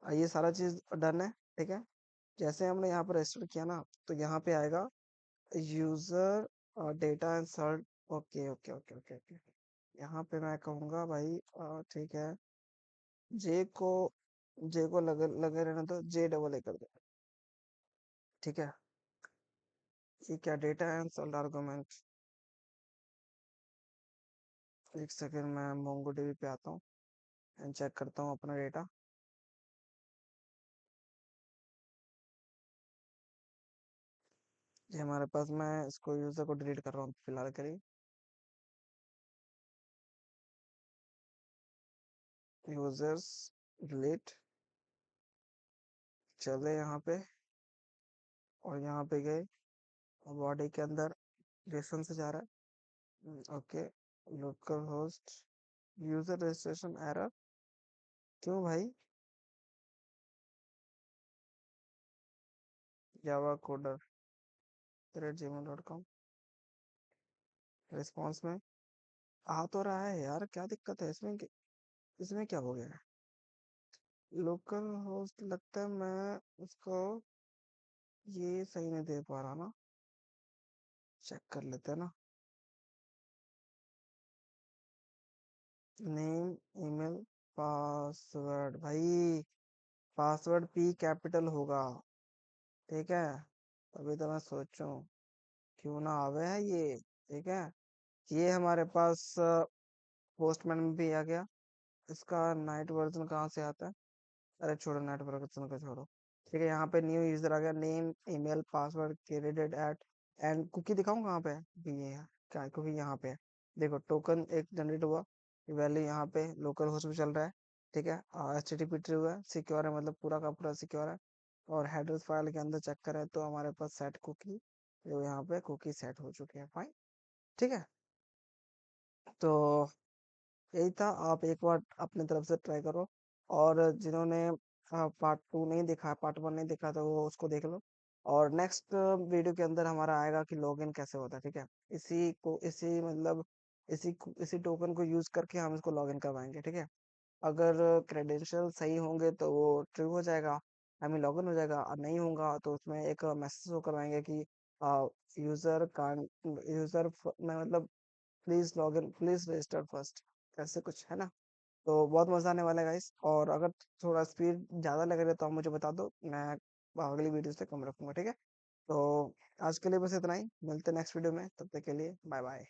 ये सारा चीज डन है, ठीक है। जैसे हमने यहाँ पर रजिस्टर किया ना, तो यहाँ पे आएगा user data insert, okay okay okay okay okay. यहाँ पे मैं कहूँगा भाई, ठीक है, जे को जे को लगे लगे रहना, तो जे डबल ए कर दो, ठीक है। ये क्या, डेटा एंड सर्ट आर्गुमेंट, एक सेकंड, मैं मोंगो डीबी पे आता हूँ एंड चेक करता हूँ अपना डेटा। ये हमारे पास, मैं इसको यूज़र को डिलीट कर रहा हूँ फिलहाल के लिए। Users delete. चले यहाँ पे और यहाँ पे गए, बॉडी के अंदर जेसन से जा रहा है। Okay, local host user registration error. क्यों भाई? जावा कोडर @gmail.com। रिस्पॉन्स में आ तो रहा है यार, क्या दिक्कत है इसमें इसमें क्या हो गया है? लोकल होस्ट लगता है, मैं उसको ये सही नहीं दे पा रहा ना। चेक कर लेते हैं ना। नेम, ईमेल, पासवर्ड भाई। पासवर्ड पी कैपिटल होगा, ठीक है। अभी तो मैं सोचूं क्यों ना आवे है ये, ठीक है। ये हमारे पास पोस्टमैन में भी आ गया। इसका नाइट वर्जन कहाँ से आता है? अरे छोड़ो, नाइट वर्जन को छोड़ो। ठीक है, यहाँ पे न्यू यूजर आ गया, name, email, password, created at and cookie दिखाऊं कहाँ पे है? भी ये है क्या? कुकी यहाँ पे है। देखो, टोकन एक जनरेट हुआ, वैल्यू यहाँ पे लोकल होस्ट में चल रहा है, ठीक है। HTTP हुआ है, सिक्योर है, मतलब पूरा का पूरा सिक्योर है। और हेडर्स फाइल के अंदर चेक करें तो हमारे पास सेट कुकी, जो यहाँ पे कुकी सेट हो चुकी है, फाइन, ठीक है। तो यही था, आप एक बार अपनी तरफ से ट्राई करो। और जिन्होंने पार्ट 2 नहीं देखा, पार्ट 1 नहीं देखा, तो वो उसको देख लो। और नेक्स्ट वीडियो के अंदर हमारा आएगा कि लॉगिन कैसे होता है, ठीक है। इसी को इसी मतलब इसी टोकन को यूज करके हम इसको लॉगिन करवाएंगे, ठीक है। अगर क्रेडेंशियल सही होंगे तो वो ट्रू हो जाएगा, हमें लॉगिन हो जाएगा। और नहीं होगा तो उसमें एक मैसेज शो करवाएंगे कि यूजर कान यूजर मैं मतलब please login, please register first, ऐसे कुछ है ना। तो बहुत मजा आने वाला है गाइस। और अगर थोड़ा स्पीड ज्यादा लग रहा है तो आप मुझे बता दो, मैं अगली वीडियो से कम रखूंगा, ठीक है। तो आज के लिए बस इतना ही, मिलते हैं नेक्स्ट वीडियो में, तब तक के लिए बाय बाय।